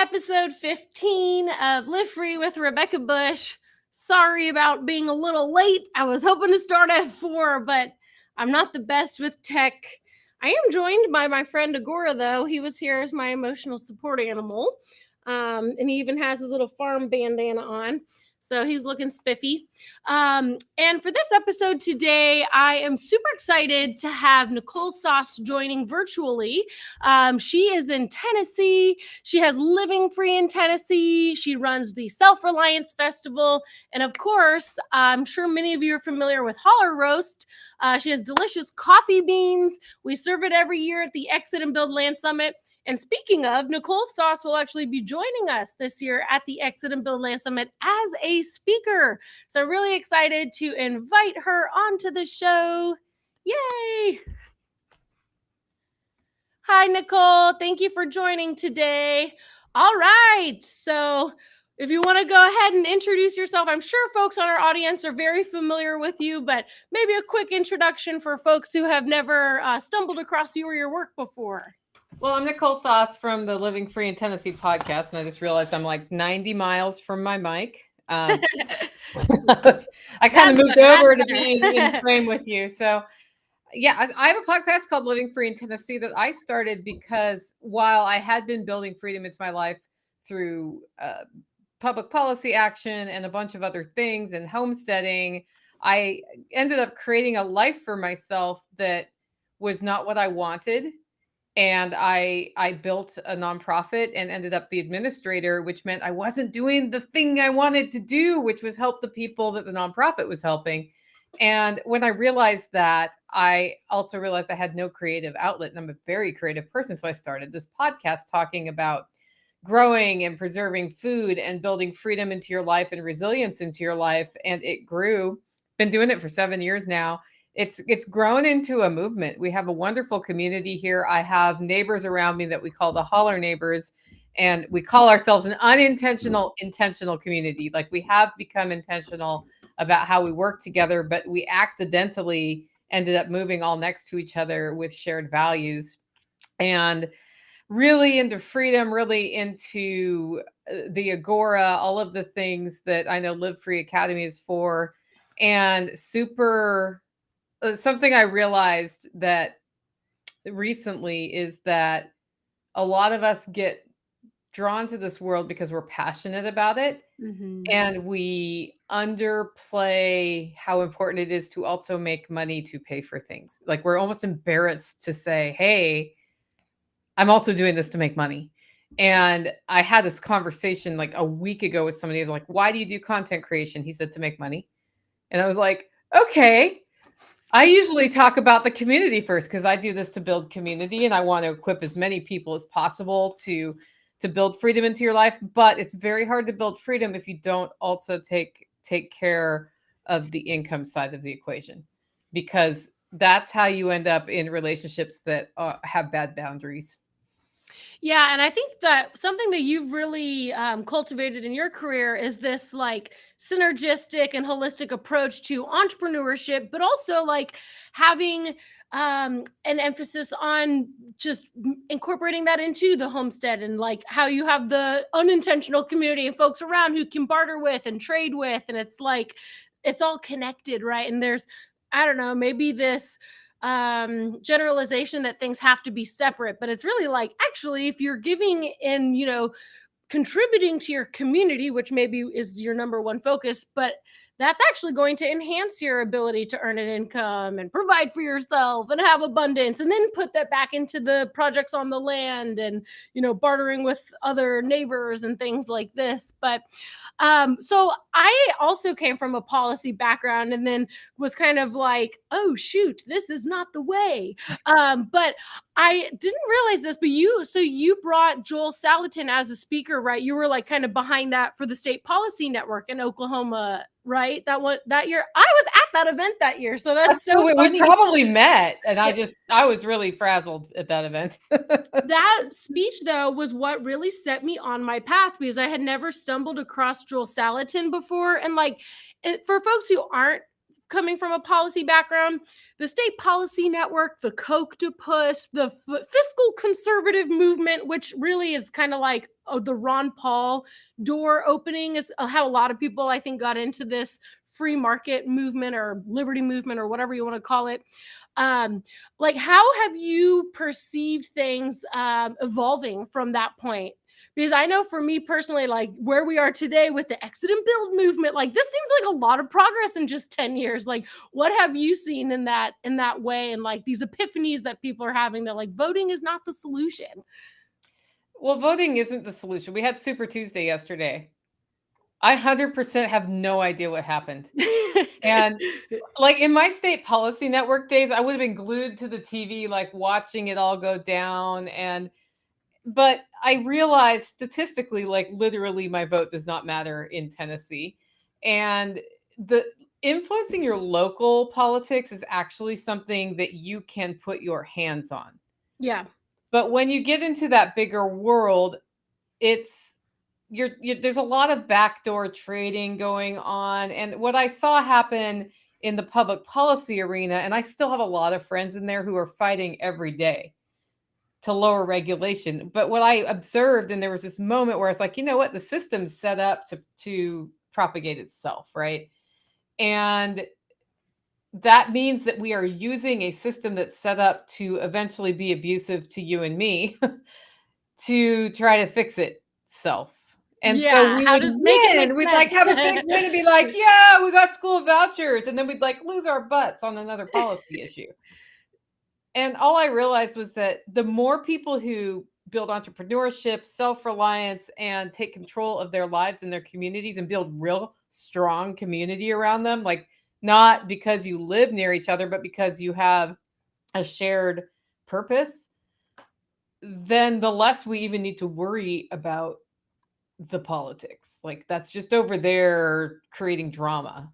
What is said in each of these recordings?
episode 15 of Live Free with Rebecca Bush. Sorry about being a little late. I was hoping to start at 4, but I'm not the best with tech. I am joined by my friend Agora, though. He was here as my emotional support animal. And he even has his little farm bandana on. So he's looking spiffy. And for this episode today, I am super excited to have Nicole Sauce joining virtually. She is in Tennessee. She has Living Free in Tennessee. She runs the Self Reliance Festival. And of course, I'm sure many of you are familiar with Holler Roast. She has delicious coffee beans. We serve it every year at the Exit and Build Land Summit. And speaking of, Nicole Sauce will actually be joining us this year at the Exit and Build Land Summit as a speaker. So really excited to invite her onto the show. Yay! Hi, Nicole. Thank you for joining today. All right. So if you want to go ahead and introduce yourself, I'm sure folks on our audience are very familiar with you, but maybe a quick introduction for folks who have never stumbled across you or your work before. Well, I'm Nicole Sauce from the Living Free in Tennessee podcast, and I just realized I'm like 90 miles from my mic. I kind of moved over to be in frame with you. So, yeah, I have a podcast called Living Free in Tennessee that I started because while I had been building freedom into my life through public policy action and a bunch of other things and homesteading, I ended up creating a life for myself that was not what I wanted. And I built a nonprofit and ended up the administrator, which meant I wasn't doing the thing I wanted to do, which was help the people that the nonprofit was helping. And when I realized that, I also realized I had no creative outlet, and I'm a very creative person. So I started this podcast talking about growing and preserving food and building freedom into your life and resilience into your life. And it grew. Been doing it for 7 years now. It's grown into a movement. We have a wonderful community here. I have neighbors around me that we call the Holler neighbors, and we call ourselves an unintentional, intentional community. Like we have become intentional about how we work together, but we accidentally ended up moving all next to each other with shared values and really into freedom, really into the Agora, all of the things that I know Live Free Academy is for, and something I realized that recently is that a lot of us get drawn to this world because we're passionate about it. Mm-hmm. And we underplay how important it is to also make money to pay for things. Like we're almost embarrassed to say, hey, I'm also doing this to make money. And I had this conversation like a week ago with somebody who was like, why do you do content creation? He said, to make money. And I was like, okay. I usually talk about the community first because I do this to build community and I want to equip as many people as possible to build freedom into your life. But it's very hard to build freedom if you don't also take care of the income side of the equation, because that's how you end up in relationships that have bad boundaries. Yeah. And I think that something that you've really cultivated in your career is this like synergistic and holistic approach to entrepreneurship, but also like having an emphasis on just incorporating that into the homestead and like how you have the unintentional community and folks around who can barter with and trade with. And it's like, it's all connected, right? And there's, I don't know, maybe this generalization that things have to be separate, but it's really like, actually, if you're giving and, contributing to your community, which maybe is your number one focus, but that's actually going to enhance your ability to earn an income and provide for yourself and have abundance, and then put that back into the projects on the land and, bartering with other neighbors and things like this. But so I also came from a policy background and then was kind of like, oh, shoot, this is not the way. But I didn't realize this, but you brought Joel Salatin as a speaker, right? You were like kind of behind that for the State Policy Network in Oklahoma, right? That year. I was at that event that year. So that's so funny. We probably met, and I was really frazzled at that event. That speech, though, was what really set me on my path, because I had never stumbled across Joel Salatin before. And like, for folks who aren't coming from a policy background, the State Policy Network, the Kochtopus, the fiscal conservative movement, which really is kind of like the Ron Paul door opening, is how a lot of people, I think, got into this free market movement or liberty movement or whatever you want to call it. Like, how have you perceived things evolving from that point? Because I know for me personally, like where we are today with the exit and build movement, like this seems like a lot of progress in just 10 years. Like, what have you seen in that way? And like these epiphanies that people are having that like voting is not the solution. Well, voting isn't the solution. We had Super Tuesday yesterday. I 100% have no idea what happened. And like in my state policy network days, I would have been glued to the TV, like watching it all go down. But I realized statistically, like literally my vote does not matter in Tennessee. And the influencing your local politics is actually something that you can put your hands on. Yeah. But when you get into that bigger world, it's there's a lot of backdoor trading going on. And what I saw happen in the public policy arena, and I still have a lot of friends in there who are fighting every day to lower regulation. But what I observed, and there was this moment where it's like, you know what, the system's set up to propagate itself, right? And that means that we are using a system that's set up to eventually be abusive to you and me to try to fix itself. And so we how would does make it make win. We'd sense? like have a big win and be like, yeah, we got school vouchers. And then we'd like lose our butts on another policy issue. And all I realized was that the more people who build entrepreneurship, self-reliance, and take control of their lives and their communities and build real strong community around them, like not because you live near each other, but because you have a shared purpose, then the less we even need to worry about the politics. Like that's just over there creating drama.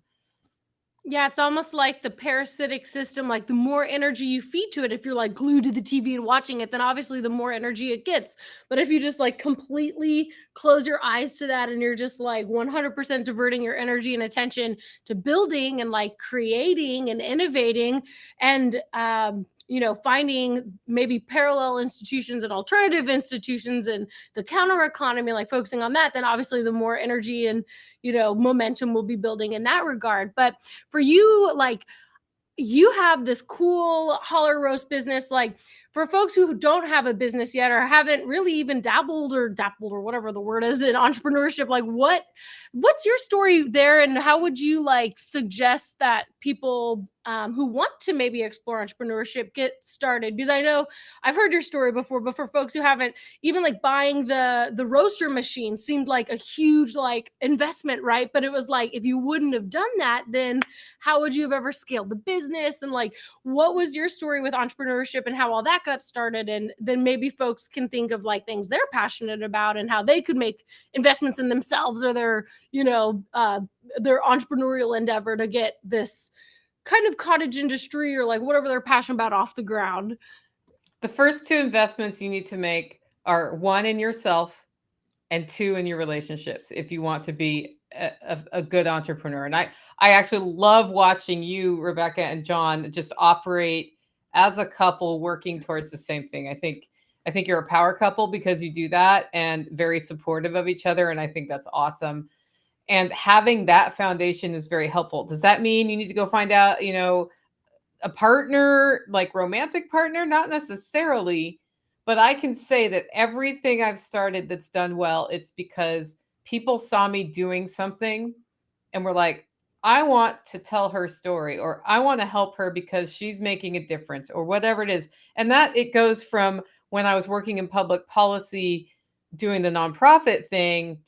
Yeah, it's almost like the parasitic system. Like the more energy you feed to it, if you're like glued to the TV and watching it, then obviously the more energy it gets. But if you just like completely close your eyes to that and you're just like 100% diverting your energy and attention to building and like creating and innovating and finding maybe parallel institutions and alternative institutions and the counter economy, like focusing on that, then obviously the more energy and momentum will be building in that regard. But for you, like you have this cool holler roast business. Like for folks who don't have a business yet or haven't really even dabbled or whatever the word is in entrepreneurship, like what's your story there, and how would you like suggest that people who want to maybe explore entrepreneurship get started? Because I know I've heard your story before, but for folks who haven't, even like buying the roaster machine seemed like a huge like investment, right? But it was like, if you wouldn't have done that, then how would you have ever scaled the business? And like, what was your story with entrepreneurship and how all that got started? And then maybe folks can think of like things they're passionate about and how they could make investments in themselves or their entrepreneurial endeavor to get this kind of cottage industry or like whatever they're passionate about off the ground. The first two investments you need to make are one in yourself and two in your relationships if you want to be a good entrepreneur. And I actually love watching you, Rebecca and John, just operate as a couple working towards the same thing. I think you're a power couple because you do that and very supportive of each other. And I think that's awesome. And having that foundation is very helpful. Does that mean you need to go find out, a partner, like romantic partner? Not necessarily, but I can say that everything I've started that's done well, it's because people saw me doing something and were like, I want to tell her story, or I want to help her because she's making a difference, or whatever it is. And that it goes from when I was working in public policy, doing the nonprofit thing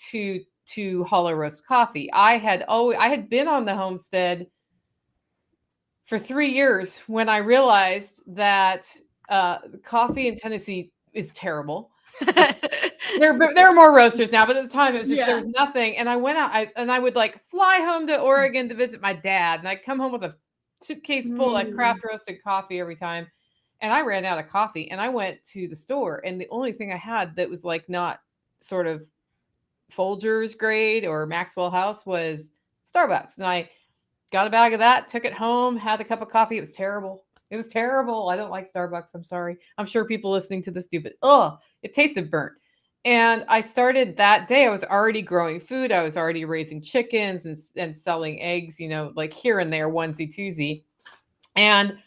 to Hollow Roast Coffee. I had been on the homestead for 3 years when I realized that coffee in Tennessee is terrible. There are more roasters now, but at the time it was just there was nothing. And I went out and I would like fly home to Oregon to visit my dad, and I'd come home with a suitcase full of like craft roasted coffee every time. And I ran out of coffee, and I went to the store, and the only thing I had that was like not sort of Folgers grade or Maxwell House was Starbucks. And got a bag of that, took it home, had a cup of coffee. It was terrible. It was terrible. I don't like Starbucks. I'm sorry. I'm sure people listening to this do, but it tasted burnt. And I started that day. I was already growing food. I was already raising chickens and selling eggs, like here and there, onesie, twosie. And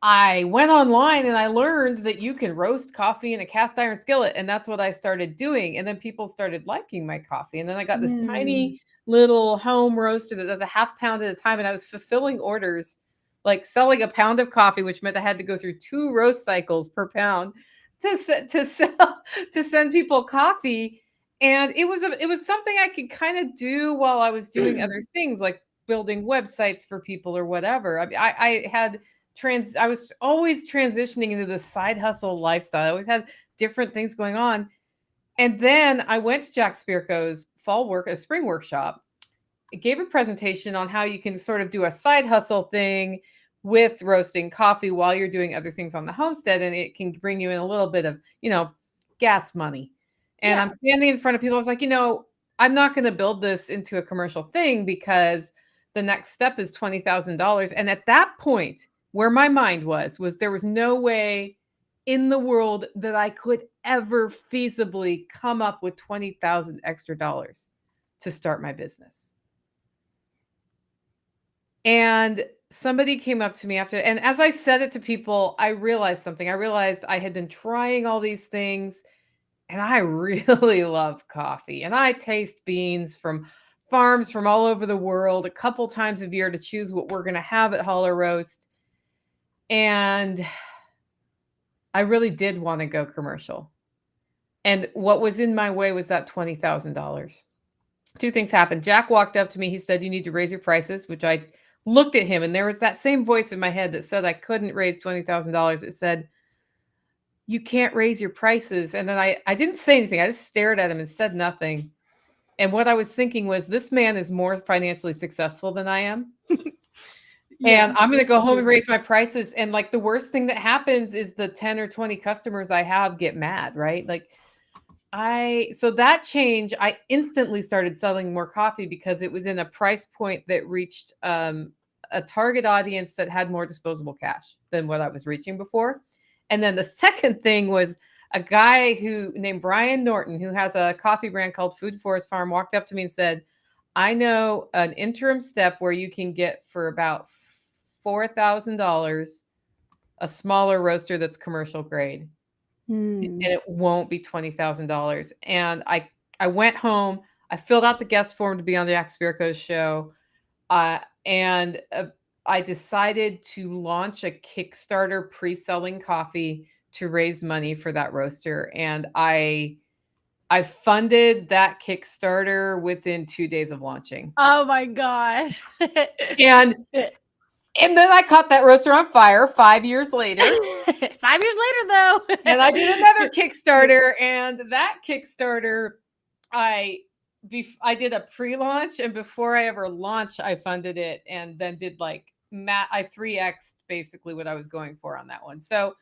I went online and I learned that you can roast coffee in a cast iron skillet. And that's what I started doing. And then people started liking my coffee. And then I got this tiny little home roaster that does a half pound at a time. And I was fulfilling orders, like selling a pound of coffee, which meant I had to go through 2 roast cycles per pound to send people coffee. And it was something I could kind of do while I was doing other things, like building websites for people or whatever. I was always transitioning into this side hustle lifestyle. I always had different things going on. And then I went to Jack Spirko's spring workshop. It gave a presentation on how you can sort of do a side hustle thing with roasting coffee while you're doing other things on the homestead. And it can bring you in a little bit of, gas money. And I'm standing in front of people. I was like, I'm not going to build this into a commercial thing because the next step is $20,000. And at that point, where my mind was there was no way in the world that I could ever feasibly come up with $20,000 extra dollars to start my business. And somebody came up to me after, and as I said it to people, I realized something. I realized I had been trying all these things, and I really love coffee, and I taste beans from farms from all over the world a couple times a year to choose what we're going to have at Holler Roast. And I really did want to go commercial. And what was in my way was that $20,000. 2 things happened. Jack walked up to me. He said, "You need to raise your prices," which I looked at him, and there was that same voice in my head that said I couldn't raise $20,000. It said, "You can't raise your prices." And then I didn't say anything. I just stared at him and said nothing. And what I was thinking was, this man is more financially successful than I am. And I'm going to go home and raise my prices. And like the worst thing that happens is the 10 or 20 customers I have get mad, right? So that change, I instantly started selling more coffee because it was in a price point that reached a target audience that had more disposable cash than what I was reaching before. And then the second thing was a guy named Brian Norton, who has a coffee brand called Food Forest Farm, walked up to me and said, "I know an interim step where you can get for about $4,000 a smaller roaster that's commercial grade. And it won't be $20,000. And I went home. I filled out the guest form to be on the Jack Spirko's show. And I decided to launch a Kickstarter pre-selling coffee to raise money for that roaster. And I funded that Kickstarter within 2 days of launching. Oh my gosh. And then I caught that roaster on fire 5 years later. 5 years later, though. And I did another Kickstarter. And that Kickstarter, I did a pre-launch. And before I ever launched, I funded it and then did I 3x'd basically what I was going for on that one. So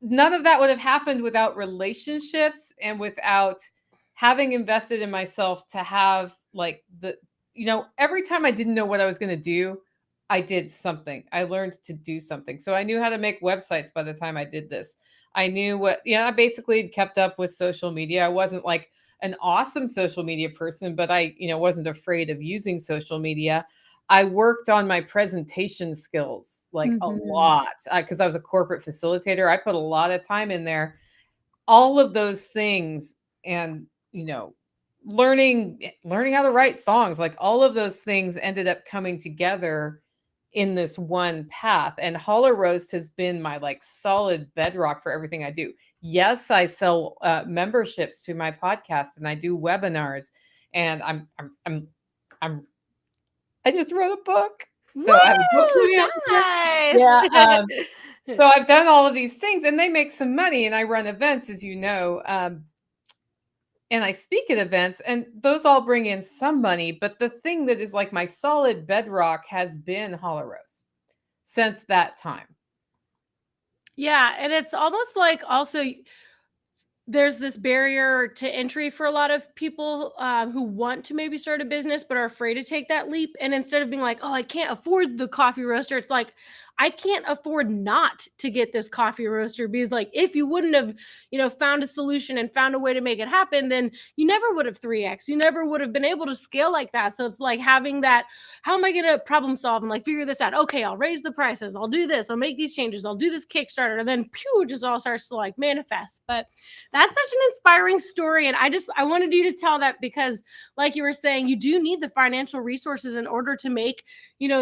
none of that would have happened without relationships and without having invested in myself to have every time I didn't know what I was going to do, I did something. I learned to do something. So I knew how to make websites by the time I did this. I knew I basically kept up with social media. I wasn't like an awesome social media person, but I, wasn't afraid of using social media. I worked on my presentation skills a lot because I was a corporate facilitator. I put a lot of time in there. All of those things and, learning how to write songs, all of those things ended up coming together in this one path. And Holler Roast has been my solid bedrock for everything I do. Yes, I sell memberships to my podcast and I do webinars, and I just wrote a book. So I have a book coming out. Nice. Yeah. So I've done all of these things and they make some money, and I run events, as you know. And I speak at events, and those all bring in some money. But the thing that is my solid bedrock has been Holler Roast since that time. Yeah. And it's almost also there's this barrier to entry for a lot of people who want to maybe start a business but are afraid to take that leap. And instead of being like, oh, I can't afford the coffee roaster, it's like, I can't afford not to get this coffee roaster, because like, if you wouldn't have, found a solution and found a way to make it happen, then you never would have 3x. You never would have been able to scale like that. So it's like having that, how am I going to problem solve and like figure this out? Okay, I'll raise the prices. I'll do this. I'll make these changes. I'll do this Kickstarter. And then pew, it just all starts to like manifest. But that's such an inspiring story. And I wanted you to tell that because, like you were saying, you do need the financial resources in order to make,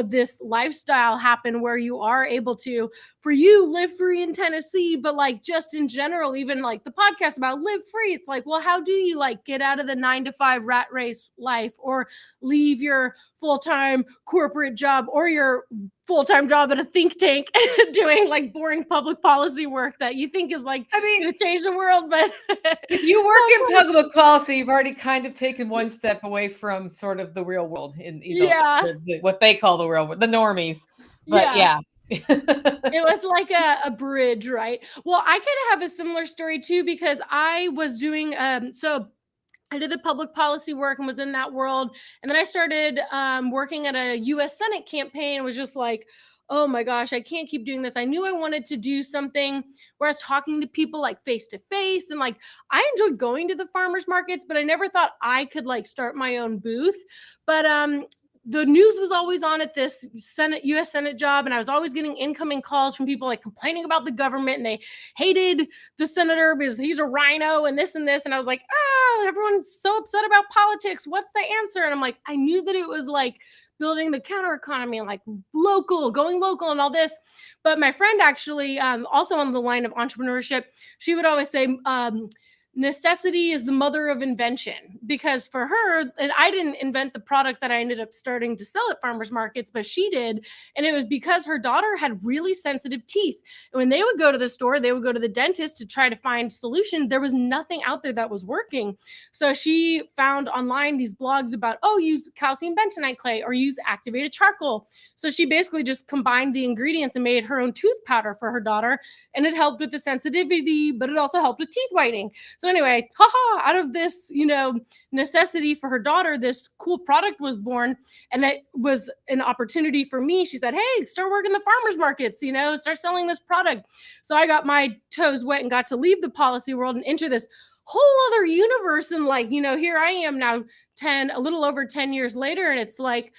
this lifestyle happen where you are able to, for you, live free in Tennessee. But like, just in general, even like the podcast about live free, it's like, well, how do you like get out of the 9-to-5 rat race life, or leave your full-time corporate job or your full-time job at a think tank doing like boring public policy work that you think is like going to change the world? But if you work in public policy, you've already kind of taken one step away from sort of the real world in what they call the real world, the normies. But yeah. It was like a bridge, right? Well, I kind of have a similar story too, because I was doing so I did the public policy work and was in that world. And then I started working at a US Senate campaign and was just like, oh my gosh, I can't keep doing this. I knew I wanted to do something where I was talking to people like face to face. And like, I enjoyed going to the farmers markets, but I never thought I could like start my own booth. But the news was always on at this US Senate job. And I was always getting incoming calls from people like complaining about the government, and they hated the senator because he's a rhino and this and this. And I was like, everyone's so upset about politics. What's the answer? And I'm like, I knew that it was like building the counter economy and like going local and all this. But my friend actually, also on the line of entrepreneurship, she would always say, necessity is the mother of invention, because for her, and I didn't invent the product that I ended up starting to sell at farmers markets, but she did. And it was because her daughter had really sensitive teeth. And when they would go to the store, they would go to the dentist to try to find solution. There was nothing out there that was working. So she found online these blogs about, use calcium bentonite clay or use activated charcoal. So she basically just combined the ingredients and made her own tooth powder for her daughter. And it helped with the sensitivity, but it also helped with teeth whitening. So anyway, out of this, necessity for her daughter, this cool product was born. And it was an opportunity for me. She said, hey, start working the farmers markets, start selling this product. So I got my toes wet and got to leave the policy world and enter this whole other universe. And like, here I am now a little over 10 years later. And it's like,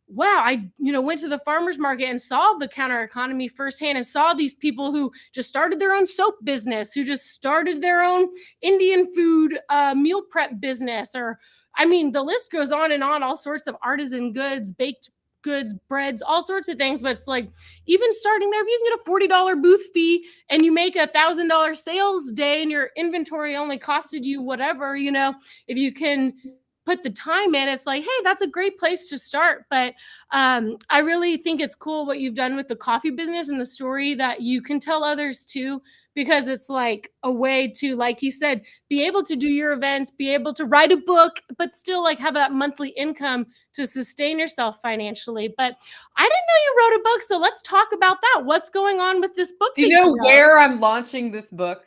wow, I, went to the farmer's market and saw the counter economy firsthand, and saw these people who just started their own soap business, who just started their own Indian food meal prep business. Or, I mean, the list goes on and on, all sorts of artisan goods, baked goods, breads, all sorts of things. But it's like, even starting there, if you can get a $40 booth fee and you make $1,000 sales day and your inventory only costed you whatever, if you can put the time in, it's like, hey, that's a great place to start. But I really think it's cool what you've done with the coffee business and the story that you can tell others too, because it's like a way to, like you said, be able to do your events, be able to write a book, but still like have that monthly income to sustain yourself financially. But I didn't know you wrote a book, so let's talk about that. What's going on with this book? Do you know where I'm launching this book?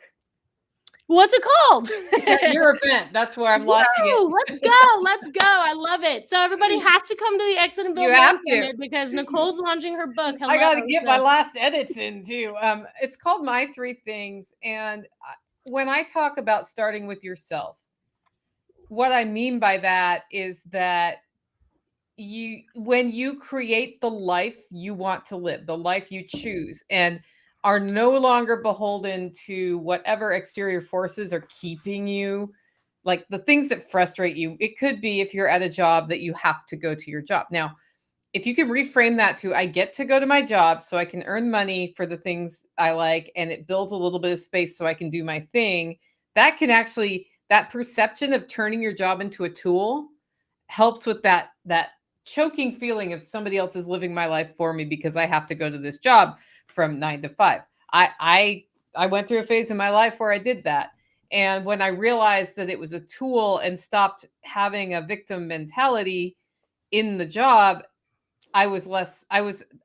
What's it called? It's at your event. That's where I'm launching it. Let's go. Let's go. I love it. So everybody has to come to the Exit and Build Life Summit because Nicole's launching her book. Hello. I got to get my last edits in too. It's called My 3 Things. And when I talk about starting with yourself, what I mean by that is that when you create the life you want to live, the life you choose, and are no longer beholden to whatever exterior forces are keeping you, like the things that frustrate you. It could be if you're at a job that you have to go to your job. Now, if you can reframe that to, I get to go to my job so I can earn money for the things I like, and it builds a little bit of space so I can do my thing, that can actually, that perception of turning your job into a tool helps with that choking feeling of somebody else is living my life for me because I have to go to this job from 9 to 5. I went through a phase in my life where I did that. And when I realized that it was a tool and stopped having a victim mentality in the job, I was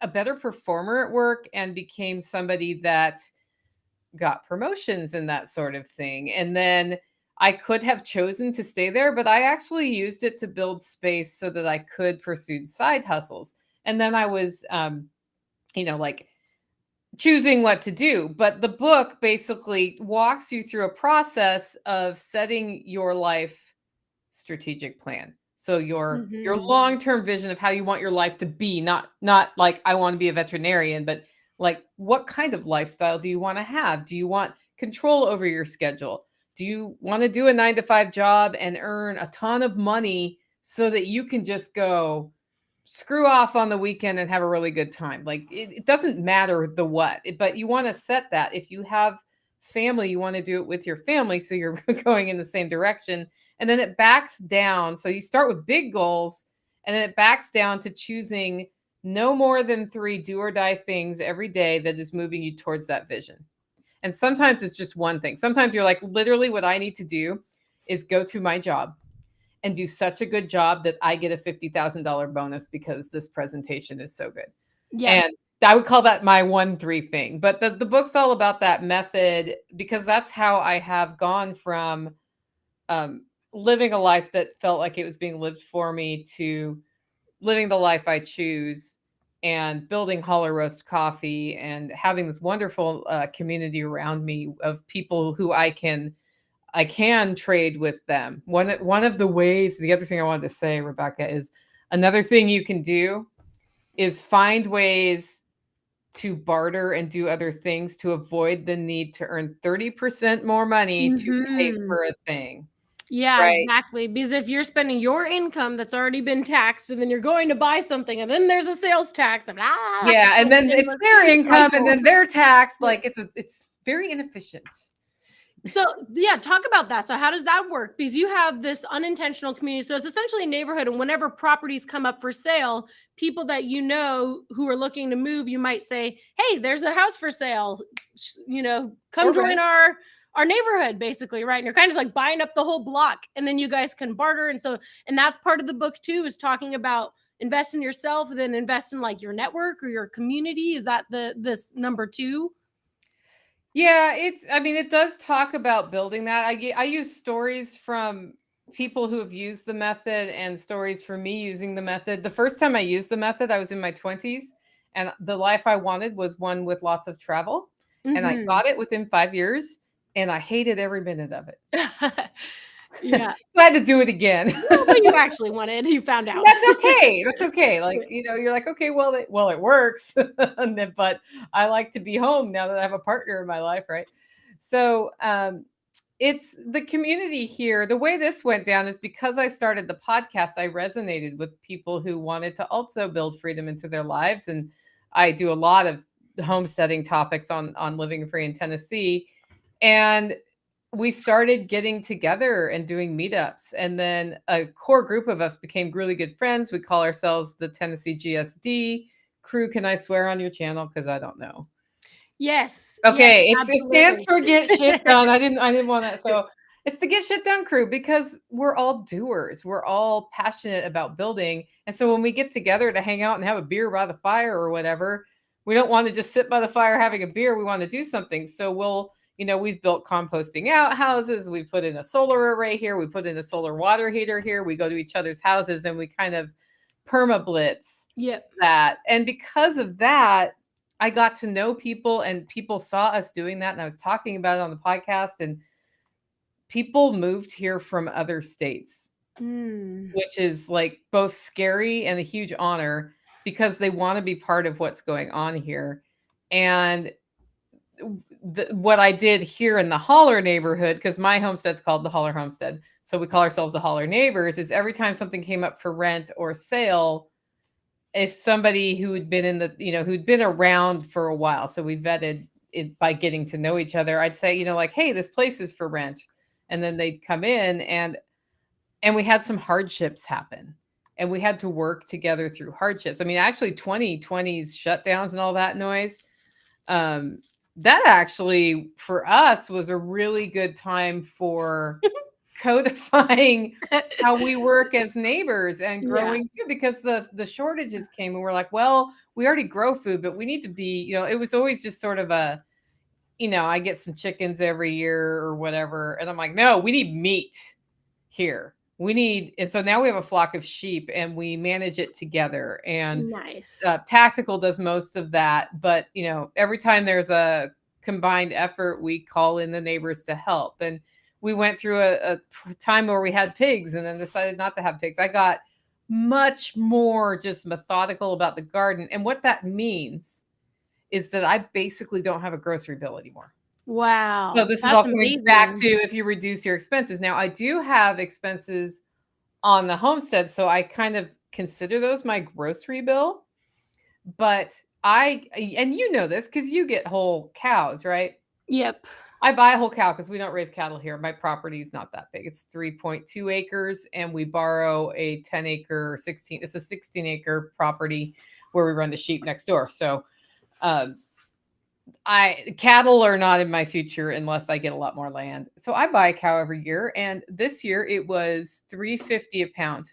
a better performer at work and became somebody that got promotions and that sort of thing. And then I could have chosen to stay there, but I actually used it to build space so that I could pursue side hustles. And then I was, like choosing what to do. But the book basically walks you through a process of setting your life strategic plan. So your Mhm. long-term vision of how you want your life to be, not like I want to be a veterinarian, but like what kind of lifestyle do you want to have? Do you want control over your schedule? Do you want to do a 9 to 5 job and earn a ton of money so that you can just go screw off on the weekend and have a really good time? Like it doesn't matter the what, but you want to set that. If you have family, you want to do it with your family so you're going in the same direction. And then it backs down. So you start with big goals and then it backs down to choosing no more than 3 do or die things every day that is moving you towards that vision. And sometimes it's just one thing. Sometimes you're like, literally, what I need to do is go to my job and do such a good job that I get a $50,000 bonus because this presentation is so good. Yeah. And I would call that my 1-3 thing. But the book's all about that method because that's how I have gone from living a life that felt like it was being lived for me to living the life I choose and building Holler Roast Coffee and having this wonderful community around me of people who I can trade with them. One of the ways, the other thing I wanted to say, Rebecca, is another thing you can do is find ways to barter and do other things to avoid the need to earn 30% more money to pay Mhm. for a thing. Yeah, Right. exactly. Because if you're spending your income that's already been taxed and then you're going to buy something and then there's a sales tax and Yeah, and like an then it's endless their income and cycle. then they're taxed, Yeah. like, it's very inefficient. So, yeah, talk about that. So, how does that work? Because you have this unintentional community. So, it's essentially a neighborhood. And whenever properties come up for sale, people that you know who are looking to move, you might say, "Hey, there's a house for sale. Come Or join rent. our neighborhood," basically, right? And you're kind of like buying up the whole block, and then you guys can barter. And that's part of the book too, is talking about invest in yourself, and then invest in like your network or your community. Is that this number 2? Yeah, it does talk about building that. I use stories from people who have used the method and stories from me using the method. The first time I used the method, I was in my 20s, and the life I wanted was one with lots of travel, and I Mm-hmm. got it within 5 years, and I hated every minute of it. Yeah. So I had to do it again. Well, what you actually wanted, you found out. That's okay. That's okay. Like, you're like, okay, well, it works. But I like to be home now that I have a partner in my life, right? So, it's the community here. The way this went down is because I started the podcast, I resonated with people who wanted to also build freedom into their lives. And I do a lot of homesteading topics on living free in Tennessee. And we started getting together and doing meetups. And then a core group of us became really good friends. We call ourselves the Tennessee GSD crew. Can I swear on your channel? Because I don't know. Yes, yes, Okay, it stands absolutely. for get shit done. I didn't want that. So it's the get shit done crew because we're all doers. We're all passionate about building. And so when we get together to hang out and have a beer by the fire or whatever, we don't want to just sit by the fire having a beer. We want to do something. So we've built composting outhouses. We put in a solar array here. We put in a solar water heater here. We go to each other's houses and we kind of permablitz Yep. that. And because of that, I got to know people and people saw us doing that. And I was talking about it on the podcast, and people moved here from other states, Mm. which is like both scary and a huge honor because they want to be part of what's going on here. And what I did here in the Holler neighborhood, because my homestead's called the Holler Homestead, so we call ourselves the Holler neighbors, is every time something came up for rent or sale, if somebody who had been who'd been around for a while, so we vetted it by getting to know each other, I'd say, like, hey, this place is for rent. And then they'd come in and we had some hardships happen. And we had to work together through hardships. I mean, actually 2020's shutdowns and all that noise, that actually for us was a really good time for codifying how we work as neighbors and Yeah. growing too, because the shortages came and we're like, well, we already grow food, but we need to be, it was always just sort of I get some chickens every year or whatever. And I'm like, no, we need meat here. And so now we have a flock of sheep and we manage it together. And Nice. Tactical does most of that. But, every time there's a combined effort, we call in the neighbors to help. And we went through a time where we had pigs and then decided not to have pigs. I got much more just methodical about the garden. And what that means is that I basically don't have a grocery bill anymore. Wow. So this is That's all coming back amazing. to if you reduce your expenses. Now, I do have expenses on the homestead, so I kind of consider those my grocery bill. But and you know this because you get whole cows, right? Yep. I buy a whole cow because we don't raise cattle here. My property is not that big. It's 3.2 acres, and we borrow a 10-acre, it's a 16-acre property where we run the sheep next door. So cattle are not in my future unless I get a lot more land. So I buy a cow every year, and this year it was $3.50 a pound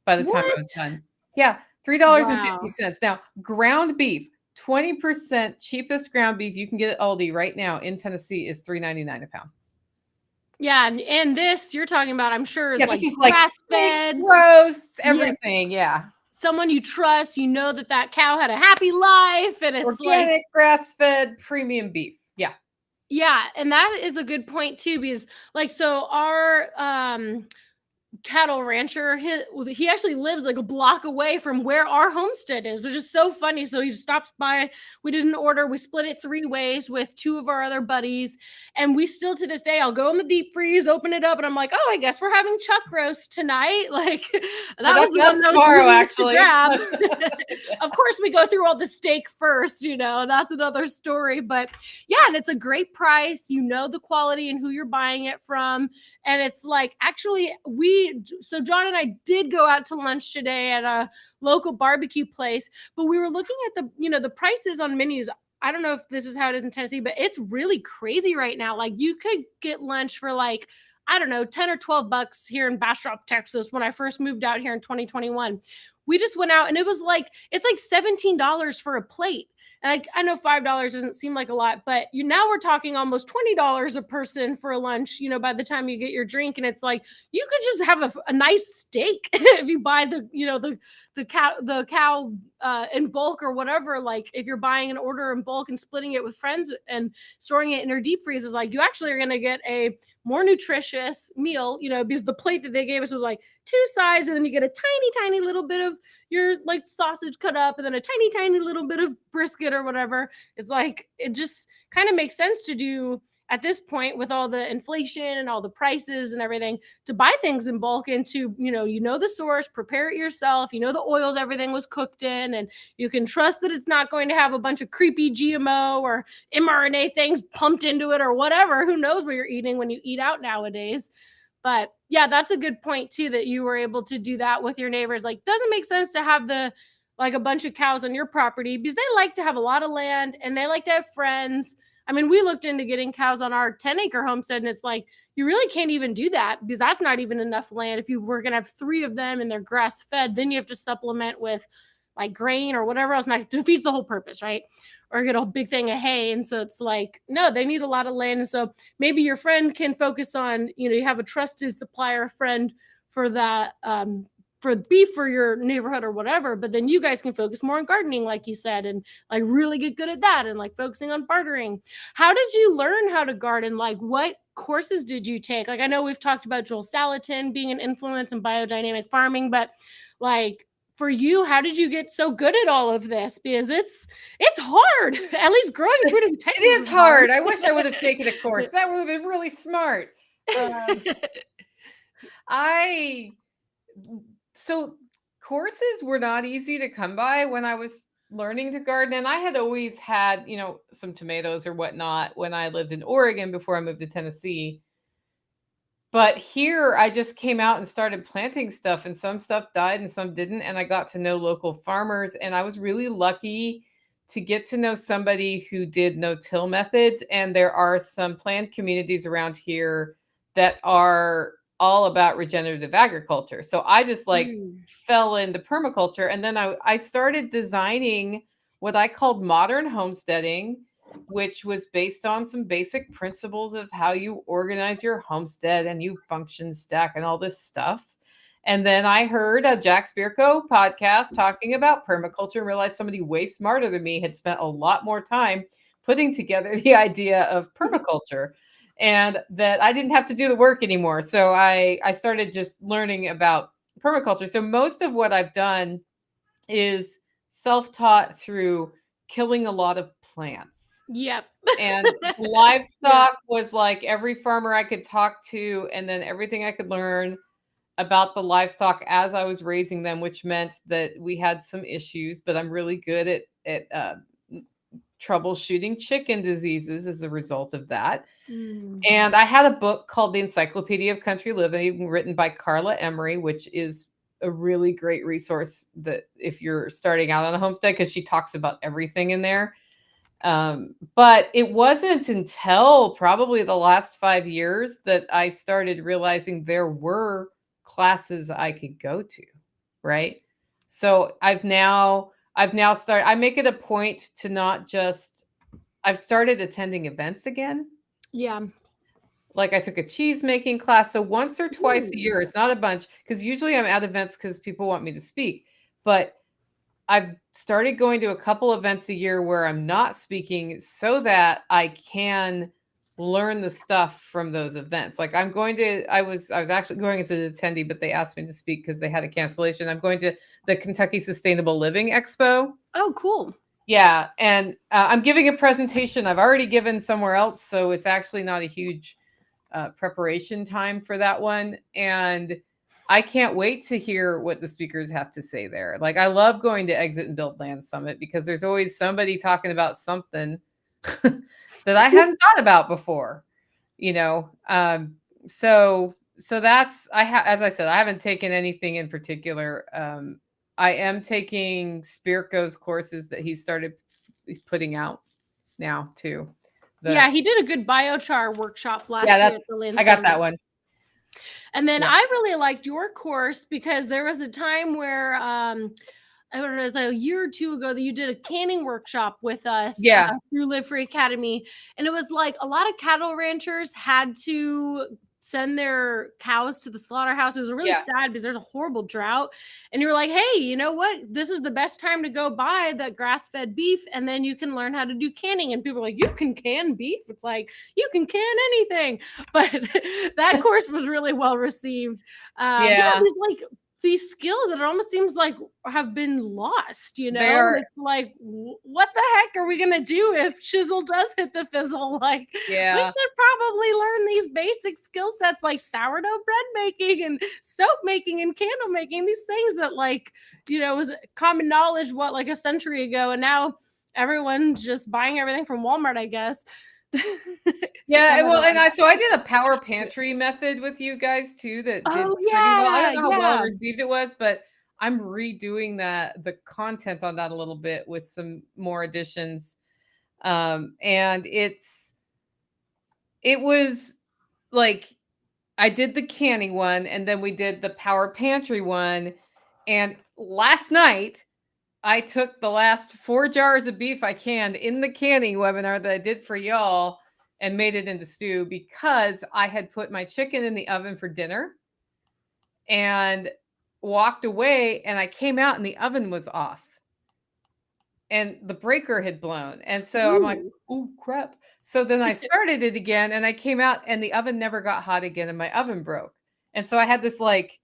by the time I was What? done. Yeah, $3.50. Wow. Now, ground beef, 20% cheapest ground beef you can get at Aldi right now in Tennessee is $3.99 a pound. Yeah, and this you're talking about, I'm sure, is This is grass steaks, fed. roasts, everything. Yeah. Someone you trust, that cow had a happy life, and it's organic, grass-fed, premium beef. Yeah. Yeah, and that is a good point too, because so our cattle rancher, he actually lives like a block away from where our homestead is, which is so funny. So he just stopped by, we did an order, we split it 3 ways with 2 of our other buddies, and we still to this day, I'll go in the deep freeze, open it up, and I'm like, oh, I guess we're having chuck roast tonight. That was the one that tomorrow, was actually. to grab. Of course we go through all the steak first, that's another story, but yeah, and it's a great price, the quality and who you're buying it from. And it's actually so John and I did go out to lunch today at a local barbecue place, but we were looking at the prices on menus. I don't know if this is how it is in Tennessee, but it's really crazy right now. You could get lunch for I don't know, 10 or 12 bucks here in Bastrop, Texas, when I first moved out here in 2021. We just went out and it was it's $17 for a plate. And I know $5 doesn't seem like a lot, but now we're talking almost $20 a person for a lunch, by the time you get your drink. And it's you could just have a nice steak if you buy the cow in bulk or whatever. If you're buying an order in bulk and splitting it with friends and storing it in your deep freeze, is you actually are going to get a more nutritious meal, because the plate that they gave us was 2 sides, and then you get a tiny little bit of your sausage cut up, and then a tiny little bit of brisket or whatever. It's it just kind of makes sense to do at this point with all the inflation and all the prices and everything, to buy things in bulk and to the source, prepare it yourself, the oils everything was cooked in, and you can trust that it's not going to have a bunch of creepy GMO or mRNA things pumped into it or whatever. Who knows what you're eating when you eat out nowadays. But yeah, that's a good point too, that you were able to do that with your neighbors. Doesn't make sense to have a bunch of cows on your property, because they like to have a lot of land and they like to have friends. I mean, we looked into getting cows on our 10-acre homestead, and it's you really can't even do that, because that's not even enough land. If you were going to have 3 of them and they're grass fed, then you have to supplement with grain or whatever else, that defeats the whole purpose, right? Or get a big thing of hay. And so it's no, they need a lot of land. And so maybe your friend can focus on, you have a trusted supplier friend for that, for beef for your neighborhood or whatever, but then you guys can focus more on gardening, like you said, and really get good at that, and focusing on bartering. How did you learn how to garden? What courses did you take? I know we've talked about Joel Salatin being an influence in biodynamic farming, but for you, how did you get so good at all of this? Because it's hard. At least growing food in Texas it is hard. I wish I would have taken a course. That would have been really smart. So courses were not easy to come by when I was learning to garden. And I had always had, some tomatoes or whatnot when I lived in Oregon before I moved to Tennessee. But here I just came out and started planting stuff, and some stuff died and some didn't. And I got to know local farmers, and I was really lucky to get to know somebody who did no-till methods. And there are some plant communities around here that are all about regenerative agriculture. So I just fell into permaculture. And then I started designing what I called modern homesteading. which was based on some basic principles of how you organize your homestead and you function stack and all this stuff. And then I heard a Jack Spirko podcast talking about permaculture and realized somebody way smarter than me had spent a lot more time putting together the idea of permaculture and that I didn't have to do the work anymore. So I started just learning about permaculture. So most of what I've done is self-taught through killing a lot of plants. Yep. And livestock was like every farmer I could talk to, and then everything I could learn about the livestock as I was raising them, which meant that we had some issues, but I'm really good at troubleshooting chicken diseases as a result of that. And I had a book called The Encyclopedia of Country Living, written by Carla Emery, which is a really great resource that if you're starting out on a homestead, because she talks about everything in there. But it wasn't until probably the last 5 years that I started realizing there were classes I could go to, right? So I've now started, I make it a point to not just, I've started attending events again. Yeah. Like I took a cheese making class. So once or twice a year, it's not a bunch, because usually I'm at events because people want me to speak. But I've started going to a couple events a year where I'm not speaking so that I can learn the stuff from those events. Like I'm going to, I was actually going as an attendee, but they asked me to speak because they had a cancellation. I'm going to the Kentucky Sustainable Living Expo. Oh, cool. Yeah. And I'm giving a presentation I've already given somewhere else. So it's actually not a huge preparation time for that one. And I can't wait to hear what the speakers have to say there. Like I love going to Exit and Build Land Summit because there's always somebody talking about something that I hadn't thought about before, you know? So that's, as I said, I haven't taken anything in particular. I am taking Spirko's courses that he's putting out now too. Yeah, he did a good biochar workshop last year at the Land I got Summit. that one. And then I really liked your course because there was a time where I don't know, it was like a year or two ago that you did a canning workshop with us through Live Free Academy. And it was like a lot of cattle ranchers had to send their cows to the slaughterhouse. It was really sad because there's a horrible drought. And you were like, hey, you know what? This is the best time to go buy that grass-fed beef. And then you can learn how to do canning. And people are like, you can can beef? It's like, you can can anything. But that course was really well received. It was like these skills that it almost seems like have been lost, you know? It's like, what the heck are we going to do if chisel does hit the fizzle? Like, we could probably learn these basic skill sets like sourdough bread making and soap making and candle making, these things that, like, you know, was common knowledge, like a century ago. And now everyone's just buying everything from Walmart, I guess. Well, and I did a power pantry method with you guys too that did pretty well. I don't know how well received it was, but I'm redoing the content on that a little bit with some more additions. And it was like I did the canning one and then we did the power pantry one. And last night I took the last 4 jars of beef I canned in the canning webinar that I did for y'all and made it into stew because I had put my chicken in the oven for dinner and walked away and I came out and the oven was off and the breaker had blown. And so I'm like, oh crap. So then I started it again and I came out and the oven never got hot again and my oven broke. And so I had this like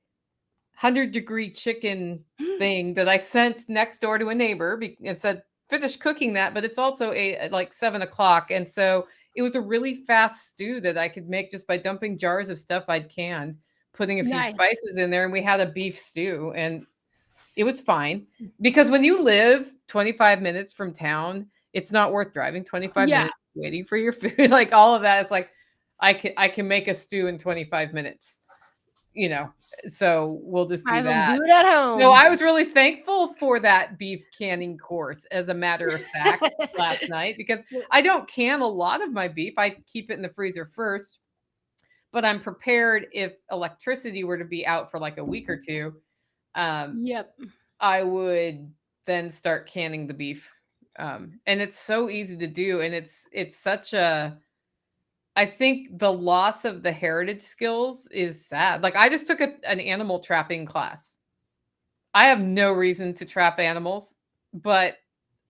100-degree chicken thing that I sent next door to a neighbor and said, finish cooking that, but it's also like 7 o'clock. And so it was a really fast stew that I could make just by dumping jars of stuff I'd canned, putting a few spices in there, and we had a beef stew, and it was fine. Because when you live 25 minutes from town, it's not worth driving 25 minutes waiting for your food. Like all of that is like, I can make a stew in 25 minutes, you know. So we'll just do that. Do it at home. No, I was really thankful for that beef canning course, as a matter of fact, last night, because I don't can a lot of my beef. I keep it in the freezer first, but I'm prepared if electricity were to be out for like a week or two. I would then start canning the beef And it's so easy to do. And it's such a, I think the loss of the heritage skills is sad. Like I just took an animal trapping class. I have no reason to trap animals, but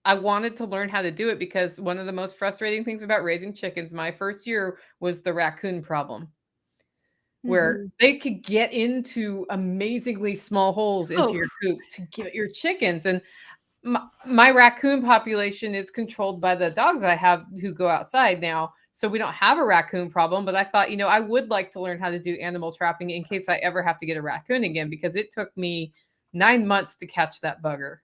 I wanted to learn how to do it because one of the most frustrating things about raising chickens my first year was the raccoon problem, where Mhm. they could get into amazingly small holes into Oh, your coop to get your chickens. And my raccoon population is controlled by the dogs I have who go outside now. So we don't have a raccoon problem, but I thought, I would like to learn how to do animal trapping in case I ever have to get a raccoon again, because it took me 9 months to catch that bugger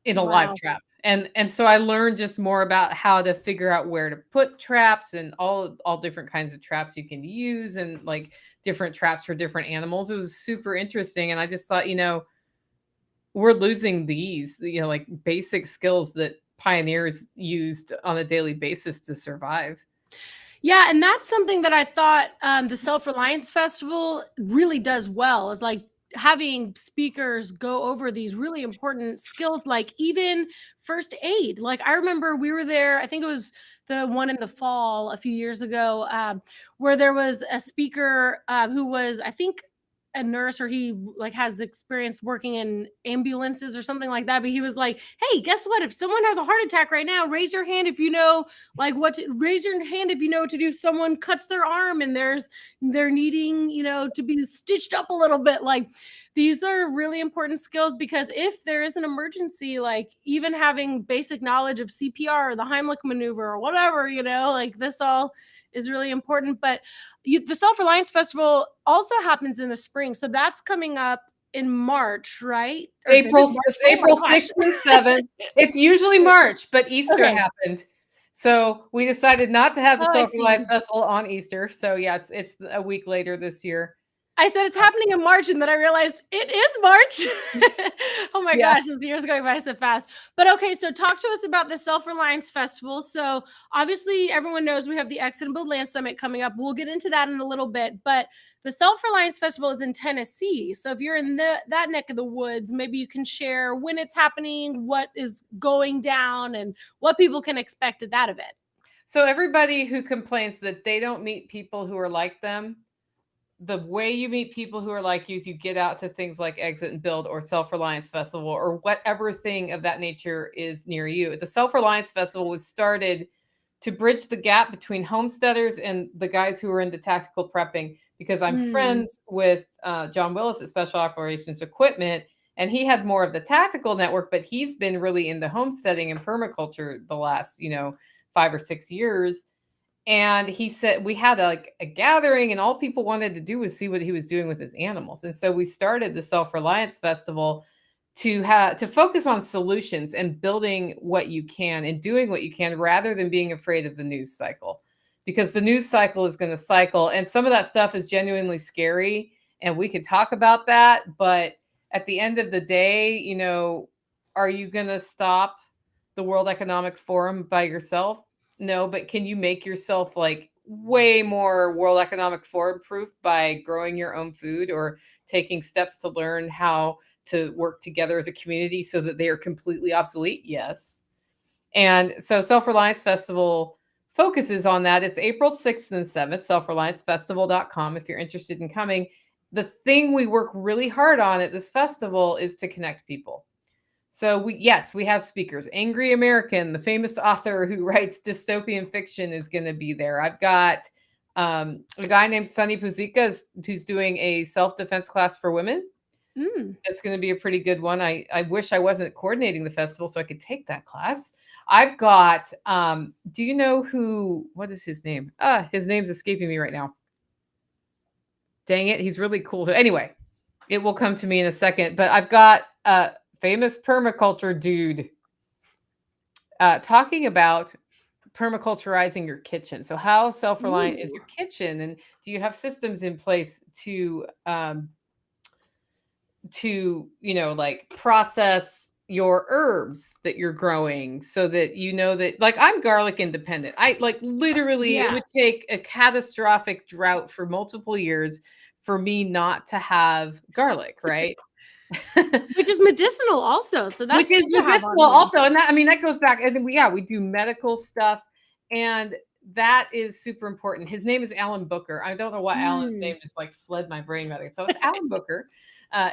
in a live wow. trap. And so I learned just more about how to figure out where to put traps and all different kinds of traps you can use, and like different traps for different animals. It was super interesting. And I just thought, we're losing these, like basic skills that pioneers used on a daily basis to survive. Yeah, and that's something that I thought the Self Reliance Festival really does well, is like having speakers go over these really important skills, like even first aid. Like I remember we were there, I think it was the one in the fall a few years ago, where there was a speaker who was, I think, a nurse, or he like has experience working in ambulances or something like that. But he was like, hey, guess what? If someone has a heart attack right now, raise your hand if you know like raise your hand if you know what to do if someone cuts their arm and they're needing to be stitched up a little bit. Like these are really important skills, because if there is an emergency, like even having basic knowledge of CPR or the Heimlich maneuver or whatever, like this all is really important. But the Self-Reliance Festival also happens in the spring, so that's coming up in March, right? Or the end of March? It's Oh my April gosh. 6th and 7th. It's usually March, but Easter Okay. happened. So we decided not to have the Oh, I Self Reliance see. Festival on Easter. So yeah, it's a week later this year. I said it's happening in March, and then I realized it is March. Oh my Yeah. gosh, this year's going by so fast. But okay, so talk to us about the Self Reliance Festival. So obviously, everyone knows we have the Exit and Build Land Summit coming up. We'll get into that in a little bit. But the Self Reliance Festival is in Tennessee. So if you're in that neck of the woods, maybe you can share when it's happening, what is going down, and what people can expect at that event. So everybody who complains that they don't meet people who are like them, the way you meet people who are like you is you get out to things like Exit and Build or Self Reliance Festival or whatever thing of that nature is near you. The Self Reliance Festival was started to bridge the gap between homesteaders and the guys who are into tactical prepping, because I'm Mm, friends with John Willis at Special Operations Equipment, and he had more of the tactical network, but he's been really into homesteading and permaculture the last 5 or 6 years. And he said we had a gathering, and all people wanted to do was see what he was doing with his animals. And so we started the Self Reliance Festival to focus on solutions and building what you can and doing what you can, rather than being afraid of the news cycle, because the news cycle is going to cycle, and some of that stuff is genuinely scary, and we could talk about that. But at the end of the day, are you going to stop the World Economic Forum by yourself? No, but can you make yourself like way more World Economic Forum proof by growing your own food or taking steps to learn how to work together as a community so that they are completely obsolete? Yes. And so Self Reliance Festival focuses on that. It's April 6th and 7th, selfreliancefestival.com if you're interested in coming. The thing we work really hard on at this festival is to connect people. So we have speakers. Angry American, the famous author who writes dystopian fiction, is going to be there. I've got a guy named Sunny Puzika who's doing a self-defense class for women. mm. That's going to be a pretty good one. I wish I wasn't coordinating the festival so I could take that class. I've got do you know what is his name? His name's escaping me right now. Dang it, he's really cool. Anyway, it will come to me in a second, but I've got famous permaculture dude talking about permaculturizing your kitchen. So how self-reliant is Ooh. your kitchen, and do you have systems in place to like process your herbs that you're growing, so that that, like, I'm garlic independent. I like literally it Yeah. would take a catastrophic drought for multiple years for me not to have garlic, right? Which is medicinal also. So that's Which is good to have on medicinal hand. also, and that, I mean, that goes back, and then we do medical stuff, and that is super important. His name is Alan Booker. I don't know why Alan's Mm. name just like fled my brain about it. So it's Alan Booker.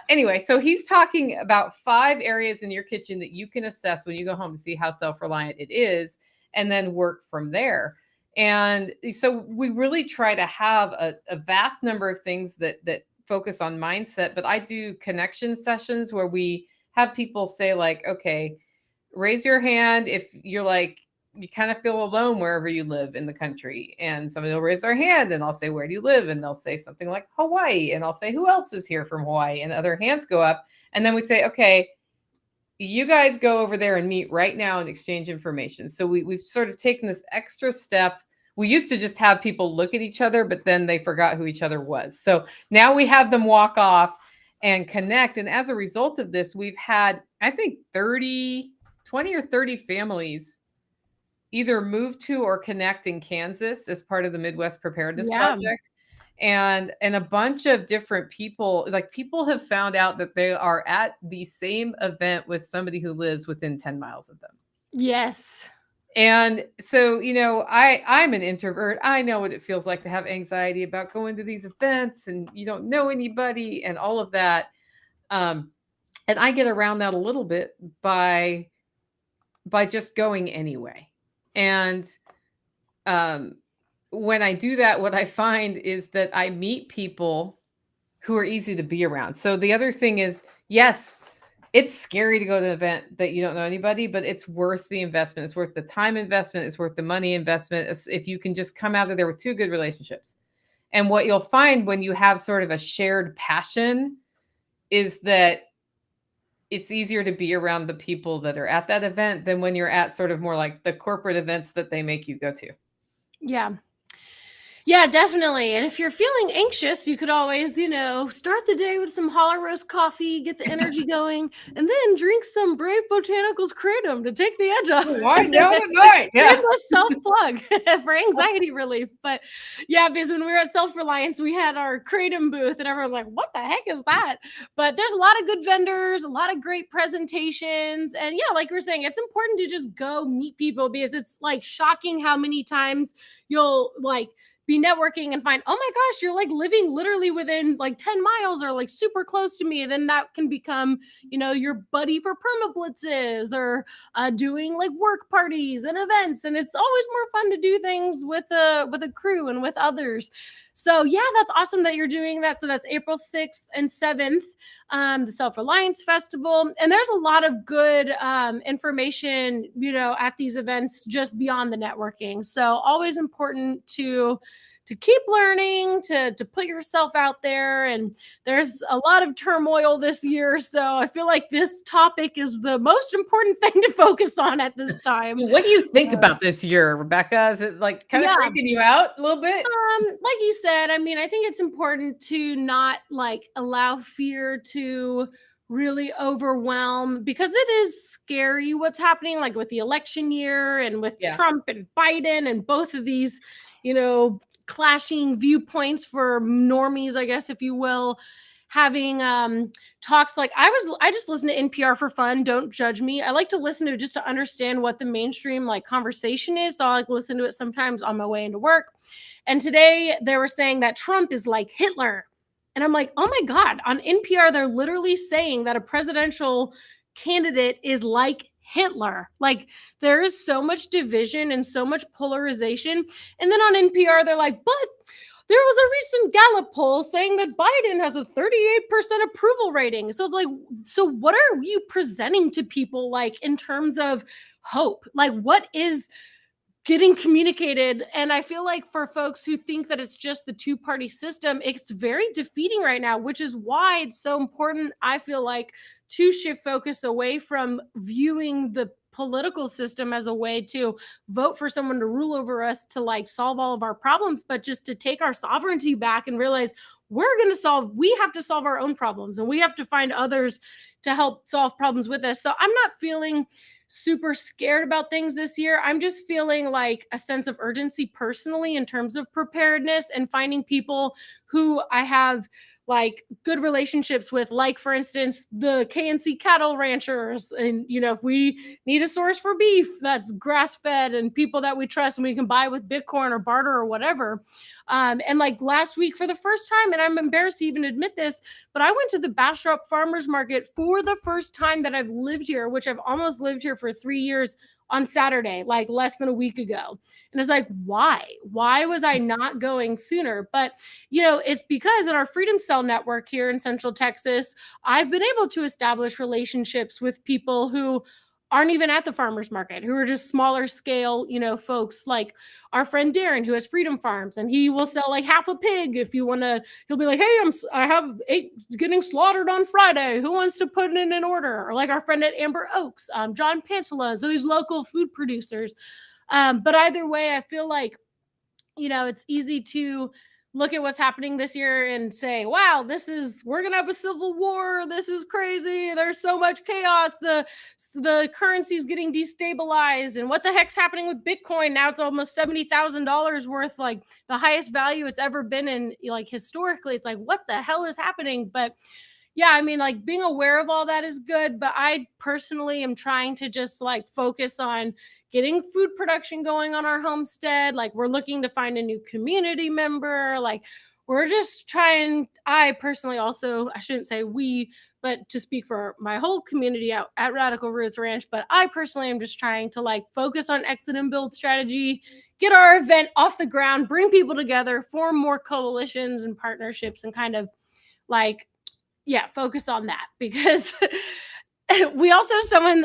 Anyway, so he's talking about 5 areas in your kitchen that you can assess when you go home to see how self-reliant it is, and then work from there. And so we really try to have a vast number of things that focus on mindset, but I do connection sessions where we have people say like, okay, raise your hand if you're like, you kind of feel alone wherever you live in the country. And somebody will raise their hand and I'll say, where do you live? And they'll say something like Hawaii. And I'll say, who else is here from Hawaii? And other hands go up. And then we say, okay, you guys go over there and meet right now and exchange information. So we've sort of taken this extra step. We used to just have people look at each other, but then they forgot who each other was. So now we have them walk off and connect. And as a result of this, we've had, I think, 20 or 30 families either move to or connect in Kansas as part of the Midwest Preparedness Yeah. Project. And a bunch of different people, like people have found out that they are at the same event with somebody who lives within 10 miles of them. Yes. And so, I'm an introvert. I know what it feels like to have anxiety about going to these events and you don't know anybody and all of that. And I get around that a little bit by just going anyway. And when I do that, what I find is that I meet people who are easy to be around. So the other thing is, yes, it's scary to go to an event that you don't know anybody, but it's worth the investment. It's worth the time investment. It's worth the money investment. If you can just come out of there with 2 good relationships. And what you'll find when you have sort of a shared passion is that it's easier to be around the people that are at that event than when you're at sort of more like the corporate events that they make you go to. Yeah. Yeah, definitely. And if you're feeling anxious, you could always, start the day with some hollow roast coffee, get the energy going, and then drink some Brave Botanicals Kratom to take the edge off. Why not? Yeah. Shameless self-plug for anxiety relief. But yeah, because when we were at Self Reliance, we had our Kratom booth and everyone's like, what the heck is that? But there's a lot of good vendors, a lot of great presentations. And yeah, like we we're saying, it's important to just go meet people because it's like shocking how many times you'll like be networking and find, oh my gosh, you're like living literally within like 10 miles or like super close to me. And then that can become, your buddy for permablitzes or doing like work parties and events. And it's always more fun to do things with a crew and with others. So yeah, that's awesome that you're doing that. So that's April 6th and 7th, the Self Reliance Festival. And there's a lot of good information, at these events just beyond the networking. So always important to keep learning, to put yourself out there. And there's a lot of turmoil this year. So I feel like this topic is the most important thing to focus on at this time. What do you think about this year, Rebecca? Is it like kind of freaking you out a little bit? Like you said, I mean, I think it's important to not like allow fear to really overwhelm because it is scary what's happening, like with the election year and with Trump and Biden and both of these, clashing viewpoints for normies, I guess, if you will, having talks like I just listen to NPR for fun. Don't judge me. I like to listen to it just to understand what the mainstream like conversation is. So I like listen to it sometimes on my way into work. And today they were saying that Trump is like Hitler. And I'm like, oh my God, on NPR, they're literally saying that a presidential candidate is like Hitler. Like there is so much division and so much polarization. And then on NPR, they're like, but there was a recent Gallup poll saying that Biden has a 38% approval rating. So it's like, so what are you presenting to people like in terms of hope? Like what is getting communicated? And I feel like for folks who think that it's just the 2-party system, it's very defeating right now, which is why it's so important, I feel like, to shift focus away from viewing the political system as a way to vote for someone to rule over us to like solve all of our problems, but just to take our sovereignty back and realize we have to solve our own problems and we have to find others to help solve problems with us. So I'm not feeling super scared about things this year. I'm just feeling like a sense of urgency personally in terms of preparedness and finding people who I have like good relationships with, like, for instance, the KNC cattle ranchers. And, you know, if we need a source for beef that's grass fed and people that we trust and we can buy with Bitcoin or barter or whatever. And like last week, for the first time, and I'm embarrassed to even admit this, but I went to the Bastrop Farmers Market for the first time that I've lived here, which I've almost lived here for 3 years, on Saturday, like less than a week ago. And it's like, why? Why was I not going sooner? But, you know, it's because in our Freedom Cell network here in Central Texas, I've been able to establish relationships with people who aren't even at the farmers market, who are just smaller scale, you know, folks, like our friend Darren, who has Freedom Farms, and he will sell like half a pig if you want to. He'll be like, hey, I have 8 getting slaughtered on Friday, who wants to put in an order? Or like our friend at Amber Oaks, John Pantala. So these local food producers. But either way, I feel like, you know, it's easy to look at what's happening this year and say, wow, we're going to have a civil war. This is crazy. There's so much chaos. The currency is getting destabilized. And what the heck's happening with Bitcoin? Now it's almost $70,000 worth, like the highest value it's ever been in, like, historically. It's like, what the hell is happening? But yeah, I mean, like, being aware of all that is good, but I personally am trying to just like focus on getting food production going on our homestead. Like, we're looking to find a new community member. Like, we're just trying. I personally also, I shouldn't say we, but to speak for my whole community out at Radical Roots Ranch, but I personally am just trying to like focus on exit and build strategy, get our event off the ground, bring people together, form more coalitions and partnerships, and kind of like, yeah, focus on that. Because we also have someone